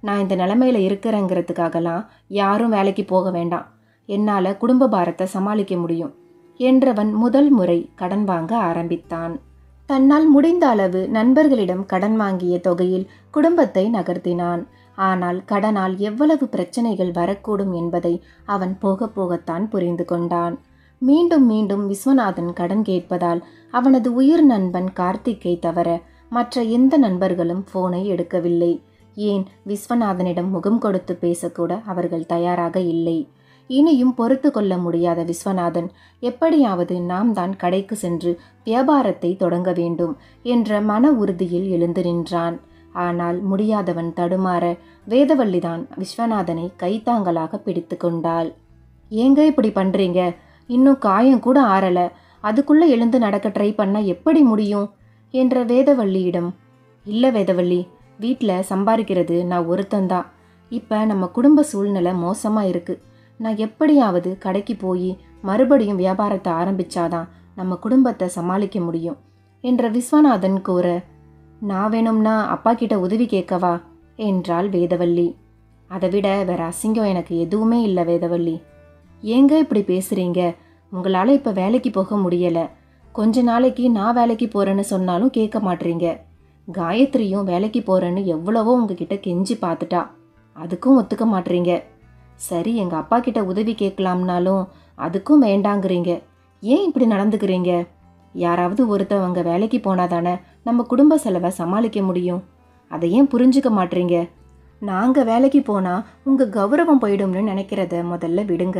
நான் இந்த நிலைமையில இருக்கிறேங்கிறதுக்காகலாம் யாரும் வேலைக்கு போக வேண்டாம். என்னால் குடும்ப பாரத்தை சமாளிக்க முடியும் என்றவன் முதல் முறை கடன் வாங்க ஆரம்பித்தான். தன்னால் முடிந்த அளவு நண்பர்களிடம் கடன் வாங்கிய தொகையில் குடும்பத்தை நகர்த்தினான். ஆனால் கடனால் எவ்வளவு பிரச்சனைகள் வரக்கூடும் என்பதை அவன் போக போகத்தான் புரிந்து கொண்டான். மீண்டும் மீண்டும் விஸ்வநாதன் கடன் கேட்பதால் அவனது உயிர் நண்பன் கார்த்திக்கை தவிர மற்ற எந்த நண்பர்களும் போனை எடுக்கவில்லை. ஏன், விஸ்வநாதனிடம் முகம் கொடுத்து பேசக்கூட அவர்கள் தயாராக இல்லை. இனியும் பொறுத்து கொள்ள முடியாத விஸ்வநாதன் எப்படியாவது நாம் தான் கடைக்கு சென்று வியாபாரத்தை தொடங்க வேண்டும் என்ற மன உறுதியில் எழுந்து நின்றான். ஆனால் முடியாதவன் தடுமாற வேதவள்ளிதான் விஸ்வநாதனை கைத்தாங்கலாக பிடித்து கொண்டாள். ஏங்க இப்படி பண்றீங்க? இன்னும் காயம் கூட ஆறல, அதுக்குள்ள எழுந்து நடக்க ட்ரை பண்ணா எப்படி முடியும் என்ற வேதவள்ளியிடம், இல்லை வேதவள்ளி, வீட்டில் சம்பாதிக்கிறது நான் ஒருத்தந்தான். இப்போ நம்ம குடும்ப சூழ்நிலை மோசமாக இருக்குது. நான் எப்படியாவது கடைக்கு போய் மறுபடியும் வியாபாரத்தை ஆரம்பிச்சாதான் நம்ம குடும்பத்தை சமாளிக்க முடியும் என்ற விஸ்வநாதன் கூற, நான் வேணும்னா அப்பா கிட்ட உதவி கேட்கவா என்றாள் வேதவள்ளி. அதை விட வேற அசிங்கம் எனக்கு எதுவுமே இல்லை வேதவள்ளி. ஏங்க இப்படி பேசுறீங்க? உங்களால் இப்போ வேலைக்கு போக முடியலை. கொஞ்ச நாளைக்கு நான் வேலைக்கு போகிறேன்னு சொன்னாலும் கேட்க மாட்டீங்க. காயத்ரியும் வேலைக்கு போகிறேன்னு எவ்வளவோ உங்ககிட்ட கெஞ்சி பார்த்துட்டா, அதுக்கும் ஒத்துக்க மாட்டீங்க. சரி, எங்கள் அப்பா கிட்ட உதவி கேட்கலாம்னாலும் அதுக்கும் வேண்டாங்கிறீங்க. ஏன் இப்படி நடந்துக்கிறீங்க? யாராவது ஒருத்தவங்க வேலைக்கு போனாதானே நம்ம குடும்ப செலவை சமாளிக்க முடியும். அதை ஏன் புரிஞ்சுக்க மாட்டீங்க? நாங்கள் வேலைக்கு போனால் உங்கள் கௌரவம் போயிடும்னு நினைக்கிறத முதல்ல விடுங்க.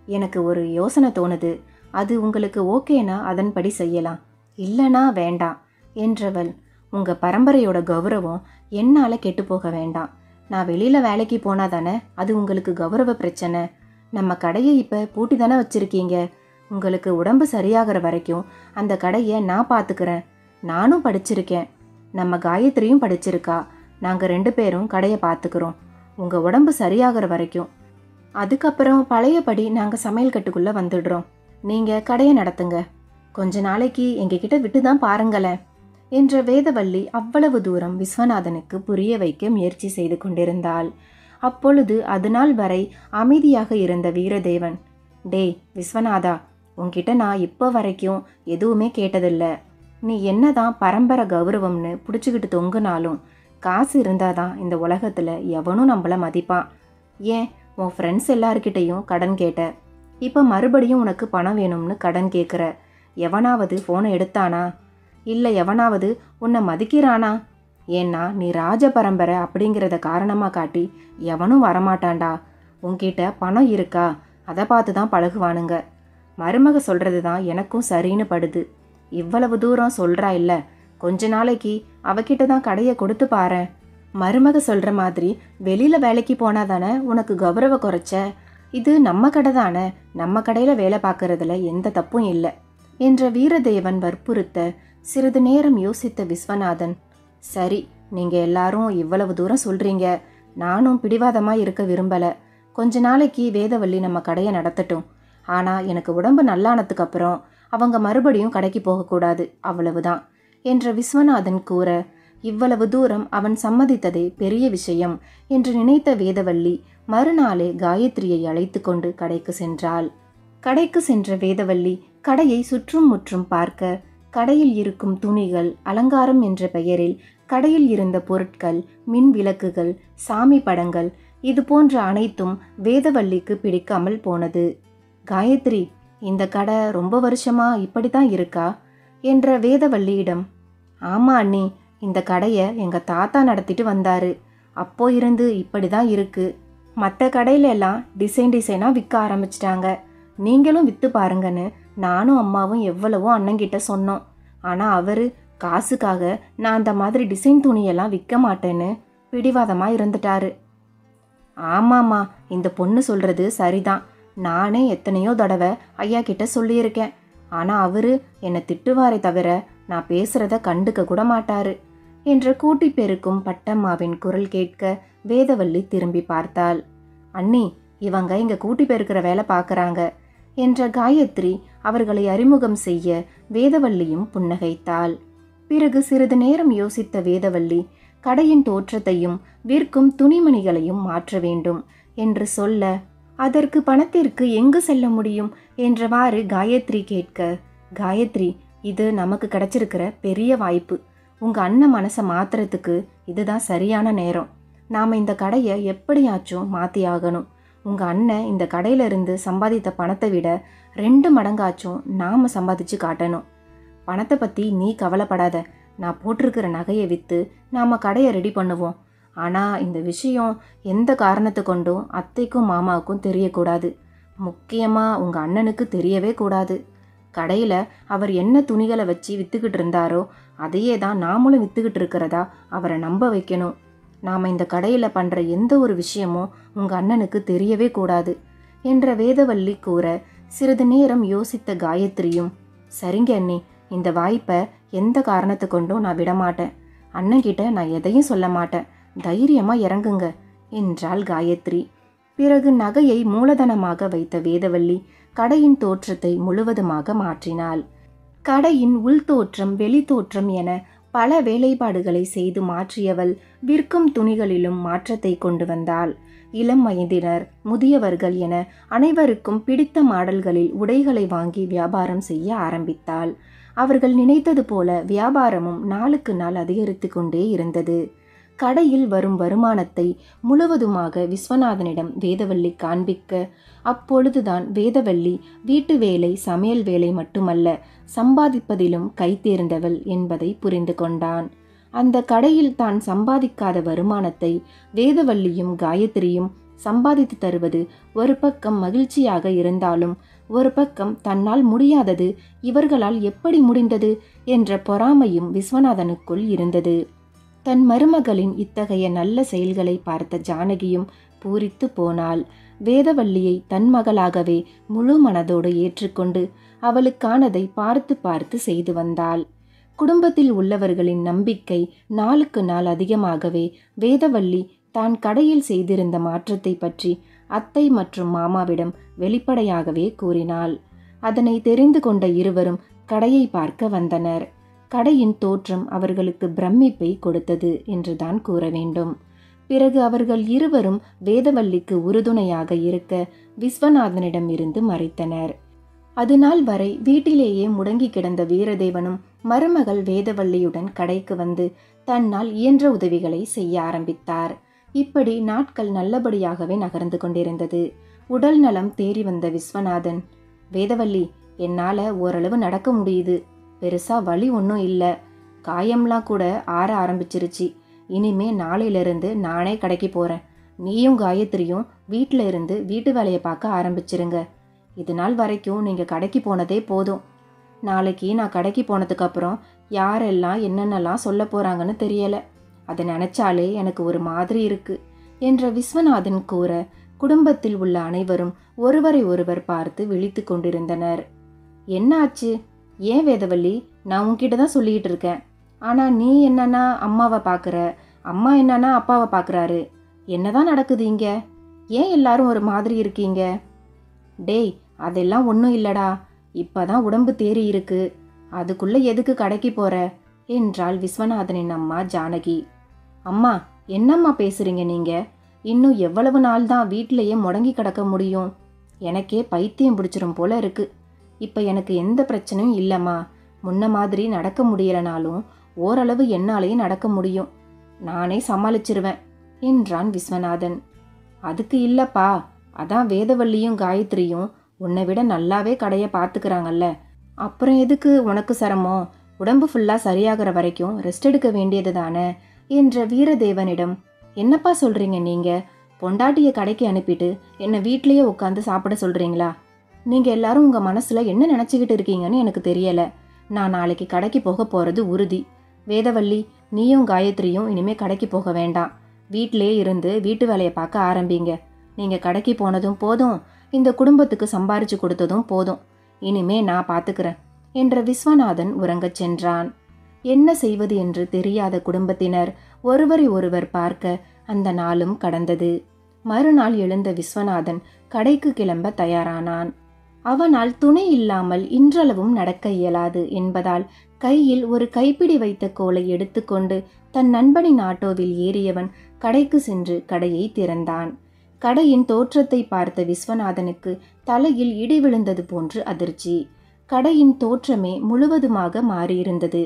எனக்கு ஒரு யோசனை தோணுது, அது உங்களுக்கு ஓகேனா அதன்படி செய்யலாம், இல்லைனா வேண்டாம் என்றவள், உங்கள் பரம்பரையோட கௌரவம் என்னால் கெட்டு போக வேண்டாம். நான் வெளியில் வேலைக்கு போனால் தானே அது உங்களுக்கு கௌரவ பிரச்சனை. நம்ம கடையை இப்போ பூட்டி தானே வச்சுருக்கீங்க. உங்களுக்கு உடம்பு சரியாகிற வரைக்கும் அந்த கடையை நான் பார்த்துக்கிறேன். நானும் படிச்சிருக்கேன், நம்ம காயத்ரியும் படிச்சிருக்கா. நாங்கள் 2 பேரும் கடையை பார்த்துக்கிறோம். உங்கள் உடம்பு சரியாகிற வரைக்கும். அதுக்கப்புறம் பழையபடி நாங்கள் சமையல் கட்டுக்குள்ளே வந்துடுறோம். நீங்கள் கடையை நடத்துங்க. கொஞ்ச நாளைக்கு எங்ககிட்ட விட்டு தான் பாருங்களேன் என்ற வேதவள்ளி அவ்வளவு தூரம் விஸ்வநாதனுக்கு புரிய வைக்க முயற்சி செய்து கொண்டிருந்தாள். அப்பொழுது அதுநாள் வரை அமைதியாக இருந்த வீரதேவன், டேய் விஸ்வநாதா, உன்கிட்ட நான் இப்போ வரைக்கும் எதுவுமே கேட்டதில்ல. நீ என்னதான் பரம்பரை கௌரவம்னு பிடிச்சிக்கிட்டு தொங்குனாலும் காசு இருந்தாதான் இந்த உலகத்தில் எவனும் நம்மளை மதிப்பான். ஏன் உன் ஃப்ரெண்ட்ஸ் எல்லார்கிட்டையும் கடன் கேட்ட, இப்போ மறுபடியும் உனக்கு பணம் வேணும்னு கடன் கேட்குற. எவனாவது ஃபோனை எடுத்தானா? இல்லை எவனாவது உன்னை மதிக்கிறானா? ஏன்னா நீ ராஜ பரம்பரை அப்படிங்கிறத காரணமாக காட்டி எவனும் வரமாட்டான்டா. உன்கிட்ட பணம் இருக்கா அதை பார்த்து தான் பழகுவானுங்க. மருமக சொல்கிறது தான் எனக்கும் சரின்னு படுது. இவ்வளவு தூரம் சொல்கிறா இல்லை, கொஞ்ச நாளைக்கு அவகிட்ட தான் கடையை கொடுத்து பாரேன். மருமக சொல்கிற மாதிரி வெளியில் வேலைக்கு போனால் தானே உனக்கு கௌரவ குறைச்ச. இது நம்ம கடை தானே, நம்ம கடையில் வேலை பார்க்கறதுல எந்த தப்பும் இல்லை என்ற வீரதேவன் வற்புறுத்த சிறிது நேரம் யோசித்த விஸ்வநாதன், சரி நீங்கள் எல்லாரும் இவ்வளவு தூரம் சொல்கிறீங்க, நானும் பிடிவாதமாக இருக்க விரும்பலை. கொஞ்ச நாளைக்கு வேதவள்ளி நம்ம கடையை நடத்தட்டும். ஆனால் எனக்கு உடம்பு நல்லானதுக்கு அப்புறம் அவங்க மறுபடியும் கடைக்கு போகக்கூடாது, அவ்வளவுதான் என்ற விஸ்வநாதன் கூற, இவ்வளவு தூரம் அவன் சம்மதித்ததே பெரிய விஷயம் என்று நினைத்த வேதவள்ளி மறுநாளே காயத்ரியை அழைத்து கொண்டு கடைக்கு சென்றாள். கடைக்கு சென்ற வேதவள்ளி கடையை சுற்றும் முற்றும் பார்க்க, கடையில் இருக்கும் துணிகள், அலங்காரம் என்ற பெயரில் கடையில் இருந்த பொருட்கள், மின் விளக்குகள், சாமி படங்கள், இது போன்ற அனைத்தும் வேதவள்ளிக்கு பிடிக்காமல் போனது. காயத்ரி, இந்த கடை ரொம்ப வருஷமா இப்படி தான் இருக்கா என்ற வேதவள்ளியிடம், ஆமா அண்ணி, இந்த கடையை எங்கள் தாத்தா நடத்திட்டு வந்தாரு. அப்போ இருந்து இப்படி தான் இருக்கு. மற்ற கடையில எல்லாம் டிசைனாக விற்க ஆரம்பிச்சிட்டாங்க. நீங்களும் விற்று பாருங்கன்னு நானும் அம்மாவும் எவ்வளவோ அண்ணங்கிட்ட சொன்னோம். ஆனால் அவர் காசுக்காக நான் அந்த மாதிரி டிசைன் துணியெல்லாம் விற்க மாட்டேன்னு பிடிவாதமாக இருந்துட்டாரு. ஆமாம்மா, இந்த பொண்ணு சொல்கிறது சரிதான். நானே எத்தனையோ தடவை ஐயா கிட்ட சொல்லியிருக்கேன். ஆனால் அவர் என்னை திட்டுவாரே தவிர நான் பேசுகிறத கண்டுக்க கூட மாட்டாரு என்ற கூட்டி பெருக்கும் பட்டம்மாவின் குரல் கேட்க வேதவள்ளி திரும்பி பார்த்தாள். அண்ணி, இவங்க இங்கே கூட்டி பெருக்கிற வேலை பார்க்குறாங்க என்ற காயத்ரி அவர்களை அறிமுகம் செய்ய வேதவள்ளியும் புன்னகைத்தாள். பிறகு சிறிது நேரம் யோசித்த வேதவள்ளி கடையின் தோற்றத்தையும் விற்கும் துணிமணிகளையும் மாற்ற வேண்டும் என்று சொல்ல, அதற்கு பணத்திற்கு எங்கு செல்ல முடியும் என்றவாறு காயத்ரி கேட்க, காயத்ரி, இது நமக்கு கிடைச்சிருக்கிற பெரிய வாய்ப்பு. உங்கள் அண்ணன் மனசை மாத்துறதுக்கு இதுதான் சரியான நேரம். நாம் இந்த கடையை எப்படியாச்சும் மாற்றி ஆகணும். உங்கள் அண்ணன் இந்த கடையிலிருந்து சம்பாதித்த பணத்தை விட 2 மடங்காச்சும் நாம் சம்பாதிச்சு காட்டணும். பணத்தை பற்றி நீ கவலைப்படாத. நான் போட்டிருக்கிற நகையை விற்று நாம் கடையை ரெடி பண்ணுவோம். ஆனால் இந்த விஷயம் எந்த காரணத்தை கொண்டும் அத்தைக்கும் மாமாவுக்கும் தெரியக்கூடாது. முக்கியமாக உங்கள் அண்ணனுக்கு தெரியவே கூடாது. கடையில் அவர் என்ன துணிகளை வச்சு விற்றுக்கிட்டு இருந்தாரோ அதையே தான் நாமளும் விற்றுக்கிட்டு இருக்கிறதா அவரை நம்ப வைக்கணும். நாம் இந்த கடையில் பண்ணுற எந்த ஒரு விஷயமும் உங்கள் அண்ணனுக்கு தெரியவே கூடாது என்ற வேதவள்ளி கூற, சிறிது நேரம் யோசித்த காயத்ரியும், சரிங்க அண்ணி, இந்த வாய்ப்பை எந்த காரணத்தை கொண்டும் நான் விடமாட்டேன். அண்ணன்கிட்ட நான் எதையும் சொல்ல மாட்டேன். தைரியமாக இறங்குங்க என்றாள் காயத்ரி. பிறகு நகையை மூலதனமாக வைத்த வேதவள்ளி கடையின் தோற்றத்தை முழுவதுமாக மாற்றினாள். கடையின் உள்தோற்றம், வெளித்தோற்றம் என பல வேலைப்பாடுகளை செய்து மாற்றியவள் விற்கும் துணிகளிலும் மாற்றத்தை கொண்டு வந்தாள். இளம் வயதினர், முதியவர்கள் என அனைவருக்கும் பிடித்த மாடல்களில் உடைகளை வாங்கி வியாபாரம் செய்ய ஆரம்பித்தாள். அவர்கள் நினைத்தது போல வியாபாரமும் நாளுக்கு நாள் அதிகரித்து கொண்டே இருந்தது. கடையில் வரும் வருமானத்தை முழுவதுமாக விஸ்வநாதனிடம் வேதவள்ளி காண்பிக்க, அப்பொழுதுதான் வேதவள்ளி வீட்டு வேலை, சமையல் வேலை மட்டுமல்ல, சம்பாதிப்பதிலும் கைதேர்ந்தவள் என்பதை புரிந்து கொண்டான். அந்த கடையில் தான் சம்பாதிக்காத வருமானத்தை வேதவள்ளியும் காயத்ரியும் சம்பாதித்து தருவது ஒரு பக்கம் மகிழ்ச்சியாக இருந்தாலும், ஒரு பக்கம் தன்னால் முடியாதது இவர்களால் எப்படி முடிந்தது என்ற பொறாமையும் விஸ்வநாதனுக்குள் இருந்தது. தன் மருமகளின் இத்தகைய நல்ல செயல்களை பார்த்த ஜானகியும் பூரித்து போனாள். வேதவள்ளியை தன் மகளாகவே முழு மனதோடு ஏற்றுக்கொண்டு அவளுக்கானதை பார்த்து பார்த்து செய்து வந்தாள். குடும்பத்தில் உள்ளவர்களின் நம்பிக்கை நாளுக்கு நாள் அதிகமாகவே வேதவள்ளி தான் கடையில் செய்திருந்த மாற்றத்தை பற்றி அத்தை மற்றும் மாமாவிடம் வெளிப்படையாகவே கூறினாள். அதனை தெரிந்து கொண்ட இருவரும் கடையை பார்க்க வந்தனர். கடையின் தோற்றம் அவர்களுக்கு பிரமிப்பை கொடுத்தது என்றுதான் கூற வேண்டும். பிறகு அவர்கள் இருவரும் வேதவள்ளிக்கு உறுதுணையாக இருக்க விஸ்வநாதனிடம் இருந்து மறைத்தனர். அதுநாள் வரை வீட்டிலேயே முடங்கி கிடந்த வீரதேவனும் மருமகள் வேதவள்ளியுடன் கடைக்கு வந்து தன்னால் இயன்ற உதவிகளை செய்ய ஆரம்பித்தார். இப்படி நாட்கள் நல்லபடியாகவே நகர்ந்து கொண்டிருந்தது. உடல் நலம் தேறி வந்த விஸ்வநாதன், வேதவள்ளி, என்னால ஓரளவு நடக்க முடியுது, பெருசா வலி ஒன்றும் இல்லை, காயம்லாம் கூட ஆற ஆரம்பிச்சிருச்சு, இனிமே நாளையிலிருந்து நானே கடைக்கு போறேன், நீயும் காயத்ரியும் வீட்டில் இருந்து வீட்டு வேலையை பார்க்க ஆரம்பிச்சிருங்க. இது நாள் வரைக்கும் நீங்க கடைக்கு போனதே போதும். நாளைக்கு நான் கடைக்கு போனதுக்கு அப்புறம் யாரெல்லாம் என்னென்னலாம் சொல்ல போறாங்கன்னு தெரியல, அதை நினைச்சாலே எனக்கு ஒரு மாதிரி இருக்கு என்ற விஸ்வநாதன் கூற குடும்பத்தில் உள்ள அனைவரும் ஒருவரை ஒருவர் பார்த்து விழித்து கொண்டிருந்தனர். என்ன ஆச்சு? ஏன் வேதவள்ளி, நான் உன்கிட்ட தான் சொல்லிட்டு இருக்கேன், ஆனா நீ என்னன்னா அம்மாவை பார்க்குற, அம்மா என்னன்னா அப்பாவை பார்க்குறாரு, என்னதான் நடக்குது இங்க? ஏன் எல்லாரும் ஒரு மாதிரி இருக்கீங்க? டேய், அதெல்லாம் ஒன்றும் இல்லடா, இப்பதான் உடம்பு தேறி இருக்கு, அதுக்குள்ள எதுக்கு கடைக்கு போற என்றாள் விஸ்வநாதனின் அம்மா ஜானகி. அம்மா, என்னம்மா பேசுறீங்க நீங்க? இன்னும் எவ்வளவு நாள் தான் வீட்டிலேயே முடங்கி கிடக்க முடியும்? எனக்கே பைத்தியம் பிடிச்சிரும் போல இருக்கு. இப்போ எனக்கு எந்த பிரச்சனையும் இல்லைம்மா, முன்ன மாதிரி நடக்க முடியலனாலும் ஓரளவு என்னாலேயும் நடக்க முடியும், நானே சமாளிச்சிருவேன் என்றான் விஸ்வநாதன். அதுக்கு இல்லப்பா, அதான் வேதவள்ளியும் காயத்ரியும் உன்னை விட நல்லாவே கடையை பார்த்துக்கிறாங்கல்ல, அப்புறம் எதுக்கு உனக்கு சிரமம்? உடம்பு ஃபுல்லாக சரியாகிற வரைக்கும் ரெஸ்ட் எடுக்க வேண்டியது தானே என்ற வீரதேவனிடம், என்னப்பா சொல்கிறீங்க நீங்கள்? பொண்டாட்டியை கடைக்கு அனுப்பிட்டு என்னை வீட்லேயே உட்காந்து சாப்பிட சொல்கிறீங்களா? நீங்கள் எல்லாரும் உங்கள் மனசில் என்ன நினச்சிக்கிட்டு இருக்கீங்கன்னு எனக்கு தெரியலை. நான் நாளைக்கு கடைக்கு போக போகிறது உறுதி. வேதவள்ளி, நீயும் காயத்ரியும் இனிமேல் கடைக்கு போக வேண்டாம், வீட்டிலே இருந்து வீட்டு வேலையை பார்க்க ஆரம்பிங்க. நீங்கள் கடைக்கு போனதும் போதும், இந்த குடும்பத்துக்கு சம்பாரிச்சு கொடுத்ததும் போதும், இனிமே நான் பார்த்துக்கிறேன் என்ற விஸ்வநாதன் உறங்கச் சென்றான். என்ன செய்வது என்று தெரியாத குடும்பத்தினர் ஒருவரை ஒருவர் பார்க்க அந்த நாளும் கடந்தது. மறுநாள் எழுந்த விஸ்வநாதன் கடைக்கு கிளம்ப தயாரானான். அவனால் துணை இல்லாமல் இன்றளவும் நடக்க இயலாது என்பதால் கையில் ஒரு கைப்பிடி வைத்த கோலை எடுத்துக்கொண்டு தன் நண்பனின் ஆட்டோவில் ஏறியவன் கடைக்கு சென்று கடையை திறந்தான். கடையின் தோற்றத்தை பார்த்த விஸ்வநாதனுக்கு தலையில் இடி விழுந்தது போன்று அதிர்ச்சி. கடையின் தோற்றமே முழுவதுமாக மாறியிருந்தது.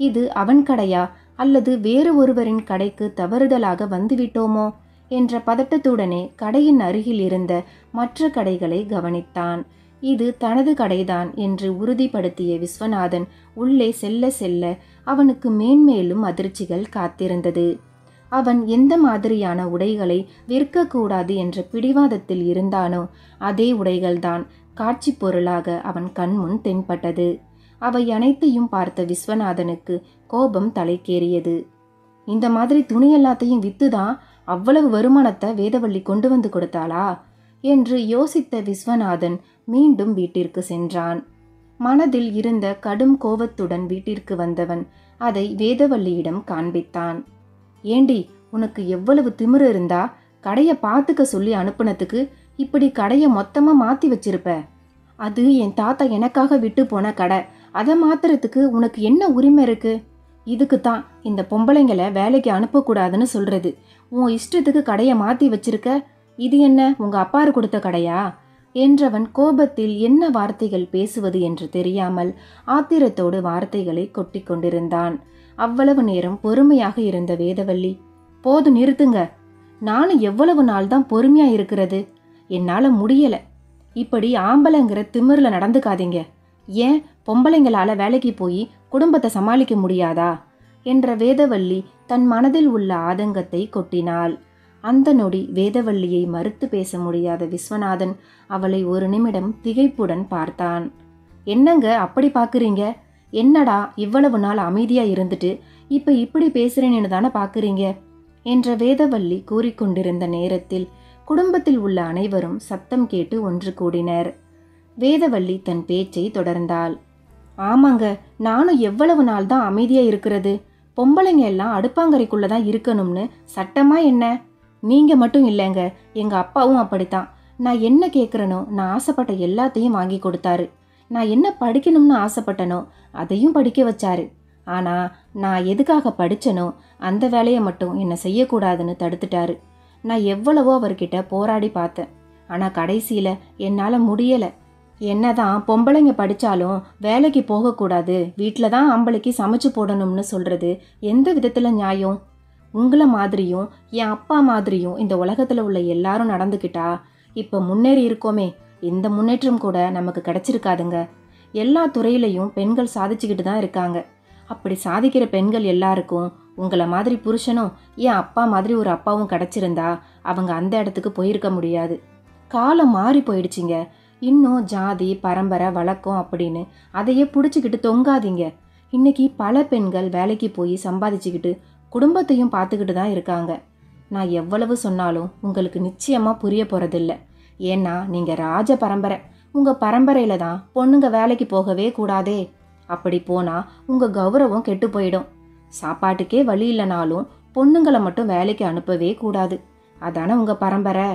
இது அவன் கடையா அல்லது வேறு ஒருவரின் கடைக்கு தவறுதலாக வந்துவிட்டோமோ என்ற பதட்டத்துடனே கடையின் அருகில் இருந்த மற்ற கடைகளை கவனித்தான். இது தனது கடைதான் என்று உறுதிப்படுத்திய விஸ்வநாதன் உள்ளே செல்ல செல்ல அவனுக்கு மேன்மேலும் அதிர்ச்சிகள் காத்திருந்தது. அவன் எந்த மாதிரியான உடைகளை விற்கக்கூடாது என்ற பிடிவாதத்தில் இருந்தானோ அதே உடைகள்தான் காட்சி பொருளாக அவன் கண்முன் தென்பட்டது. அவை அனைத்தையும் பார்த்த விஸ்வநாதனுக்கு கோபம் தலைக்கேறியது. இந்த மாதிரி துணி எல்லாத்தையும் வித்துதான் அவ்வளவு வருமானத்தை வேதவள்ளி கொண்டு வந்து கொடுத்தாளா என்று யோசித்த விஸ்வநாதன் மீண்டும் வீட்டிற்கு சென்றான். மனதில் இருந்த கடும் கோபத்துடன் வீட்டிற்கு வந்தவன் அதை வேதவள்ளியிடம் காண்பித்தான். ஏண்டி, உனக்கு எவ்வளவு திமிரு இருந்தா கடையை பார்த்துக்க சொல்லி அனுப்புனதுக்கு இப்படி கடையை மொத்தமா மாத்தி வச்சிருப்ப? அது என் தாத்தா எனக்காக விட்டு போன கடை, அதை மாத்துறதுக்கு உனக்கு என்ன உரிமை இருக்கு? இதுக்கு தான் இந்த பொம்பளைங்களை வேலைக்கு அனுப்பக்கூடாதுன்னு சொல்றது. உன் இஷ்டத்துக்கு கடையை மாத்தி வச்சிருக்க. இது என்ன உங்க அப்பாரு கொடுத்த கடையா என்றவன் கோபத்தில் என்ன வார்த்தைகள் பேசுவது என்று தெரியாமல் ஆத்திரத்தோடு வார்த்தைகளை கொட்டி கொண்டிருந்தான். அவ்வளவு நேரம் பொறுமையாக இருந்த வேதவள்ளி, போது நிறுத்துங்க, நானும் எவ்வளவு நாள் தான் பொறுமையா இருக்கிறது, என்னால முடியல, இப்படி ஆம்பளைங்கிற திமிர்ல நடந்துக்காதீங்க. ஏன் பொம்பளைங்களால வேலைக்கு போய் குடும்பத்தை சமாளிக்க முடியாதா என்ற வேதவள்ளி தன் மனதில் உள்ள ஆதங்கத்தை கொட்டினாள். அந்த நொடி வேதவள்ளியை மறுத்து பேச முடியாத விஸ்வநாதன் அவளை ஒரு நிமிடம் திகைப்புடன் பார்த்தான். என்னங்க அப்படி பார்க்குறீங்க? என்னடா இவ்வளவு நாள் அமைதியா இருந்துட்டு இப்ப இப்படி பேசுறேன்னு தானே பார்க்குறீங்க என்ற வேதவள்ளி கூறிக்கொண்டிருந்த நேரத்தில் குடும்பத்தில் உள்ள அனைவரும் சத்தம் கேட்டு ஒன்று கூடினர். வேதவள்ளி தன் பேச்சை தொடர்ந்தாள். ஆமாங்க, நானும் எவ்வளவு நாள் தான் அமைதியா இருக்கிறது? பொம்பளைங்க எல்லாம் அடுப்பாங்கரைக்குள்ள தான் இருக்கணும்னு சட்டமா என்ன? நீங்க மட்டும் இல்லைங்க, எங்க அப்பாவும் அப்படித்தான். நான் என்ன கேட்குறனோ, நான் ஆசைப்பட்ட எல்லாத்தையும் வாங்கி கொடுத்தாரு. நான் என்ன படிக்கணும்னு ஆசைப்பட்டனோ அதையும் படிக்க வச்சாரு. ஆனா நான் எதுக்காக படிச்சனோ அந்த வேலையை மட்டும் என்னை செய்யக்கூடாதுன்னு தடுத்துட்டாரு. நான் எவ்வளவோ அவர்கிட்ட போராடி பார்த்தேன், ஆனா கடைசியில என்னால முடியல. என்னதான் பொம்பளைங்க படித்தாலும் வேலைக்கு போகக்கூடாது, வீட்டில் தான் ஆம்பளைக்கு சமைச்சு போடணும்னு சொல்கிறது எந்த விதத்தில் நியாயம்? உங்களை மாதிரியும் என் அப்பா மாதிரியும் இந்த உலகத்தில் உள்ள எல்லாரும் நடந்துக்கிட்டா இப்போ முன்னேறி இருக்கோமே, இந்த முன்னேற்றம் கூட நமக்கு கிடைச்சிருக்காதுங்க. எல்லா துறையிலையும் பெண்கள் சாதிச்சுக்கிட்டு தான் இருக்காங்க. அப்படி சாதிக்கிற பெண்கள் எல்லாருக்கும் உங்களை மாதிரி புருஷனும் என் அப்பா மாதிரி ஒரு அப்பாவும் கிடச்சிருந்தா அவங்க அந்த இடத்துக்கு போயிருக்க முடியாது. காலம் மாறி போயிடுச்சிங்க. இன்னும் ஜாதி பரம்பரை வழக்கம் அப்படின்னு அதையே பிடிச்சிக்கிட்டு தொங்காதீங்க. இன்னைக்கு பல பெண்கள் வேலைக்கு போய் சம்பாதிச்சுக்கிட்டு குடும்பத்தையும் பார்த்துக்கிட்டு தான் இருக்காங்க. நான் எவ்வளவு சொன்னாலும் உங்களுக்கு நிச்சயமாக புரிய போகிறதில்ல. ஏன்னா நீங்கள் ராஜ பரம்பரை. உங்கள் பரம்பரையில் தான் பொண்ணுங்க வேலைக்கு போகவே கூடாதே. அப்படி போனால் உங்கள் கௌரவம் கெட்டு போயிடும். சாப்பாட்டுக்கே வழி இல்லைனாலும் பொண்ணுங்களை மட்டும் வேலைக்கு அனுப்பவே கூடாது. அதானே உங்கள் பரம்பரை.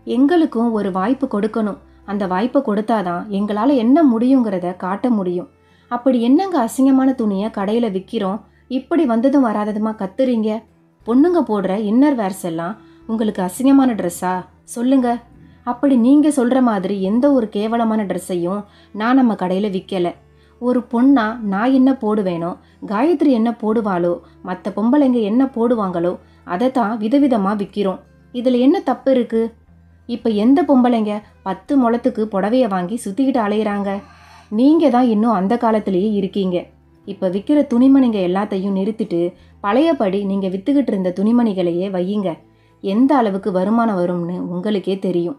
எங்களுக்கும் ஒரு வாய்ப்பு கொடுக்கணும். அந்த வாய்ப்பை கொடுத்தாதான் எங்களால் என்ன முடியுங்கிறத காட்ட முடியும். அப்படி என்னங்க அசிங்கமான துணியை கடையில் விற்கிறோம், இப்படி வந்ததும் வராததுமா கத்துறீங்க? பொண்ணுங்க போடுற இன்னர் வேர்ஸ் எல்லாம் உங்களுக்கு அசிங்கமான ட்ரெஸ்ஸா? சொல்லுங்க. அப்படி நீங்கள் சொல்கிற மாதிரி எந்த ஒரு கேவலமான ட்ரெஸ்ஸையும் நான் நம்ம கடையில் விற்கலை. ஒரு பொண்ணா நான் என்ன போடுவேனோ, காயத்ரி என்ன போடுவாளோ, மற்ற பொம்பளைங்க என்ன போடுவாங்களோ அதை தான் விதவிதமாக விற்கிறோம். இதில் என்ன தப்பு இருக்குது? இப்போ எந்த பொம்பளைங்க 10 முழத்துக்கு புடவைய வாங்கி சுற்றிக்கிட்டு அலையிறாங்க? நீங்கள் தான் இன்னும் அந்த காலத்திலேயே இருக்கீங்க. இப்போ விற்கிற துணிமணிங்க எல்லாத்தையும் நிறுத்திட்டு பழையபடி நீங்கள் விற்றுக்கிட்டு இருந்த துணிமணிகளையே வையுங்க. எந்த அளவுக்கு வருமானம் வரும்னு உங்களுக்கே தெரியும்.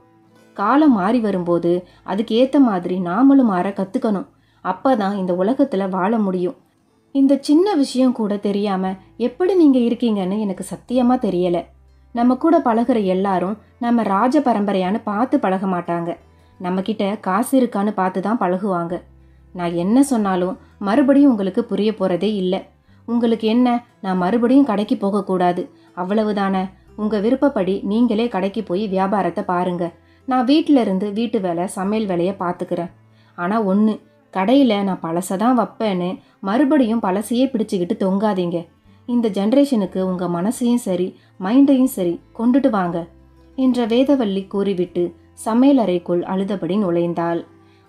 காலம் மாறி வரும்போது அதுக்கு ஏற்ற மாதிரி நாமளும் மாற கற்றுக்கணும். அப்போ தான் இந்த உலகத்தில் வாழ முடியும். இந்த சின்ன விஷயம் கூட தெரியாமல் எப்படி நீங்கள் இருக்கீங்கன்னு எனக்கு சத்தியமாக தெரியலை. நம்ம கூட பழகிற எல்லாரும் நம்ம ராஜ பரம்பரையான்னு பார்த்து பழக மாட்டாங்க. நம்மக்கிட்ட காசு இருக்கான்னு பார்த்து தான் பழகுவாங்க. நான் என்ன சொன்னாலும் மறுபடியும் உங்களுக்கு புரிய போகிறதே இல்லை. உங்களுக்கு என்ன, நான் மறுபடியும் கடைக்கு போகக்கூடாது அவ்வளவுதானே? உங்கள் விருப்பப்படி நீங்களே கடைக்கு போய் வியாபாரத்தை பாருங்க. நான் வீட்டில் இருந்து வீட்டு வேலை சமையல் வேலையை பார்த்துக்கிறேன். ஆனால் ஒன்று, கடையில் நான் பழசை தான் வைப்பேன்னு மறுபடியும் பழசையே பிடிச்சிக்கிட்டு தொங்காதீங்க. இந்த ஜென்ரேஷனுக்கு உங்கள் மனசையும் சரி மைண்டையும் சரி கொண்டுட்டு வாங்க என்ற வேதவள்ளி கூறிவிட்டு சமையலறைக்குள் அழுதபடி நுழைந்தாள்.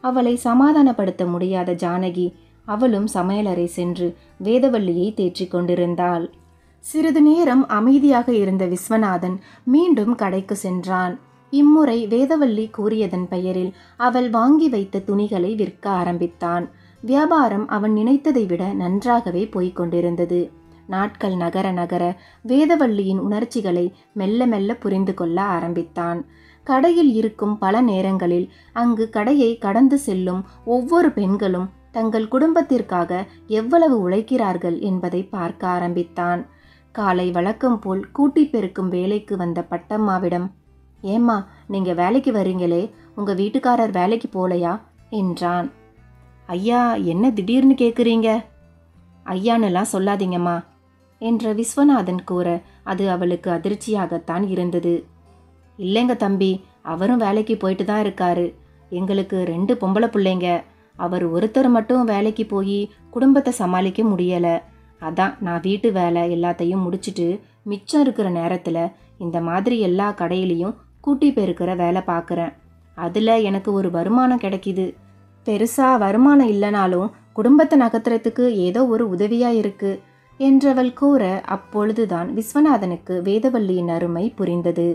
அவளை சமாதானப்படுத்த முடியாத ஜானகி அவளும் சமையலறை சென்று வேதவள்ளியை தேற்றிக் கொண்டிருந்தாள். சிறிது நேரம் அமைதியாக இருந்த விஸ்வநாதன் மீண்டும் கடைக்கு சென்றான். இம்முறை வேதவள்ளி கூறியதன் பெயரில் அவள் வாங்கி வைத்த துணிகளை விற்க ஆரம்பித்தான். வியாபாரம் அவன் நினைத்ததை விட நன்றாகவே போய்கொண்டிருந்தது. நாட்கள் நகர நகர வேதவள்ளியின் உணர்ச்சிகளை மெல்ல மெல்ல புரிந்து கொள்ள ஆரம்பித்தான். கடையில் இருக்கும் பல நேரங்களில் அங்கு கடையை கடந்து செல்லும் ஒவ்வொரு பெண்களும் தங்கள் குடும்பத்திற்காக எவ்வளவு உழைக்கிறார்கள் என்பதை பார்க்க ஆரம்பித்தான். காலை வழக்கம் போல் கூட்டி பெருக்கும் வேலைக்கு வந்த பட்டம்மாவிடம், ஏம்மா நீங்கள் வேலைக்கு வரீங்களே, உங்கள் வீட்டுக்காரர் வேலைக்கு போலையா என்றான். ஐயா, என்ன திடீர்னு கேட்குறீங்க? ஐயானெல்லாம் சொல்லாதீங்கம்மா என்ற விஸ்வநாதன் கூற அது அவளுக்கு அதிர்ச்சியாகத்தான் இருந்தது. இல்லைங்க தம்பி, அவரும் வேலைக்கு போயிட்டு தான் இருக்காரு. எங்களுக்கு 2 பொம்பளை பிள்ளைங்க. அவர் ஒருத்தர் மட்டும் வேலைக்கு போய் குடும்பத்தை சமாளிக்க முடியலை. அதான் நான் வீட்டு வேலை எல்லாத்தையும் முடிச்சுட்டு மிச்சம் இருக்கிற நேரத்தில் இந்த மாதிரி எல்லா கடையிலையும் கூட்டி பெருக்கிற வேலை பார்க்குறேன். அதில் எனக்கு ஒரு வருமானம் கிடைக்கிது. பெருசாக வருமானம் இல்லைனாலும் குடும்பத்தை நகர்த்துறதுக்கு ஏதோ ஒரு உதவியாக இருக்குது என்றவள் கூற அப்பொழுதுதான் விஸ்வநாதனுக்கு வேதவள்ளியின் அருமை புரிந்தது.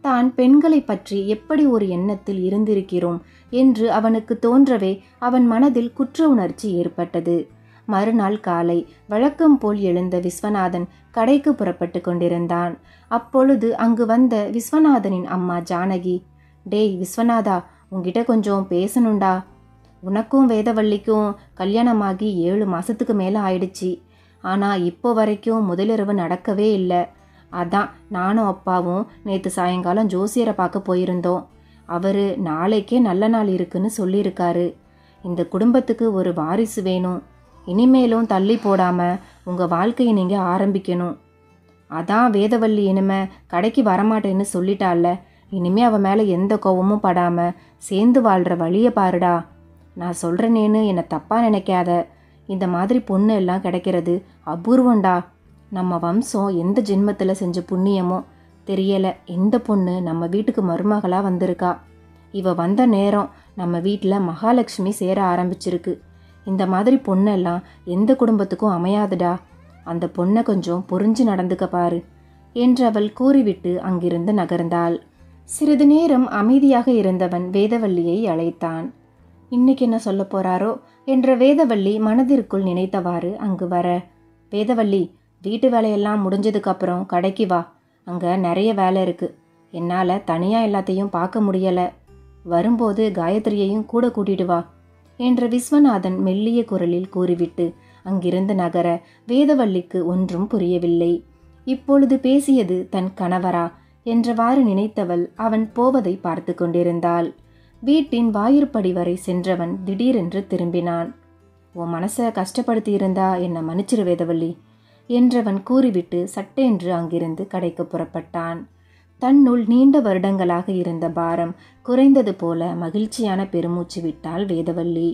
தான் பெண்களை பற்றி எப்படி ஒரு எண்ணத்தில் இருந்திருக்கிறோம் என்று அவனுக்கு தோன்றவே அவன் மனதில் குற்ற உணர்ச்சி ஏற்பட்டது. மறுநாள் காலை வழக்கம் போல் எழுந்த விஸ்வநாதன் கடைக்கு புறப்பட்டு கொண்டிருந்தான். அப்பொழுது அங்கு வந்த விஸ்வநாதனின் அம்மா ஜானகி, டேய் விஸ்வநாதா, உன்கிட்ட கொஞ்சம் பேசணுண்டா. உனக்கும் வேதவள்ளிக்கும் கல்யாணமாகி 7 மாதத்துக்கு மேலே ஆயிடுச்சு. ஆனால் இப்போ வரைக்கும் முதலிரவு நடக்கவே இல்லை. அதான் நானும் அப்பாவும் நேற்று சாயங்காலம் ஜோசியரை பார்க்க போயிருந்தோம். அவர் நாளைக்கே நல்ல நாள் இருக்குன்னு சொல்லியிருக்காரு. இந்த குடும்பத்துக்கு ஒரு வாரிசு வேணும். இனிமேலும் தள்ளி போடாமல் உங்கள் வாழ்க்கையை நீங்கள் ஆரம்பிக்கணும். அதான் வேதவள்ளி இனிமே கடைக்கு வரமாட்டேன்னு சொல்லிட்டால. இனிமே அவன் மேலே எந்த கோவமும் படாமல் சேர்ந்து வாழ்கிற வழியை பாருடா. நான் சொல்கிறேனேன்னு என்னை தப்பாக நினைக்காத. இந்த மாதிரி பொண்ணு எல்லாம் கிடைக்கிறது அபூர்வண்டா. நம்ம வம்சம் எந்த ஜென்மத்தில் செஞ்ச புண்ணியமோ தெரியலை, இந்த பொண்ணு நம்ம வீட்டுக்கு மருமகளாக வந்திருக்கா. இவ வந்த நேரம் நம்ம வீட்டில் மகாலட்சுமி சேர ஆரம்பிச்சிருக்கு. இந்த மாதிரி பொண்ணெல்லாம் எந்த குடும்பத்துக்கும் அமையாதுடா. அந்த பொண்ணை கொஞ்சம் புரிஞ்சு நடந்துக்க பாரு என்று அவள் கூறிவிட்டு அங்கிருந்து நகர்ந்தாள். சிறிது நேரம் அமைதியாக இருந்தவன் வேதவள்ளியை அழைத்தான். இன்னைக்கு என்ன சொல்ல போறாரோ என்ற வேதவள்ளி மனதிற்குள் நினைத்தவாறு அங்கு வர, வேதவள்ளி, வீட்டு வேலையெல்லாம் முடிஞ்சதுக்கு அப்புறம் கடைக்கு வா, அங்கே நிறைய வேலை இருக்கு. என்னால் தனியாக எல்லாத்தையும் பார்க்க முடியலை. வரும்போது காயத்ரியையும் கூட கூட்டிட்டு வா என்ற விஸ்வநாதன் மெல்லிய குரலில் கூறிவிட்டு அங்கிருந்து நகர வேதவள்ளிக்கு ஒன்றும் புரியவில்லை. இப்பொழுது பேசியது தன் கணவரா என்றவாறு நினைத்தவள் அவன் போவதை பார்த்து கொண்டிருந்தாள். வீட்டின் வாயிற்படி வரை சென்றவன் திடீரென்று திரும்பினான். உன் மனசை கஷ்டப்படுத்தி இருந்தா என்னை மன்னிச்சிரு வேதவள்ளி என்றவன் கூறிவிட்டு சட்டென்று அங்கிருந்து கடைக்கு புறப்பட்டான். தன்னுள் நீண்ட வருடங்களாக இருந்த பாரம் குறைந்தது போல மகிழ்ச்சியான பெருமூச்சு விட்டாள் வேதவள்ளி.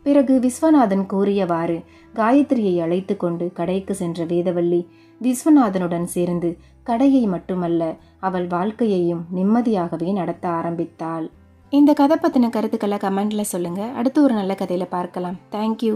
பிறகு விஸ்வநாதன் கூறியவாறு காயத்ரியை அழைத்து கொண்டு கடைக்கு சென்ற வேதவள்ளி விஸ்வநாதனுடன் சேர்ந்து கடையை மட்டுமல்ல அவள் வாழ்க்கையையும் நிம்மதியாகவே நடத்த ஆரம்பித்தாள். இந்த கதை பற்றின கருத்துக்களை கமெண்ட்ல சொல்லுங்க. அடுத்து ஒரு நல்ல கதையில பார்க்கலாம். தேங்க்யூ.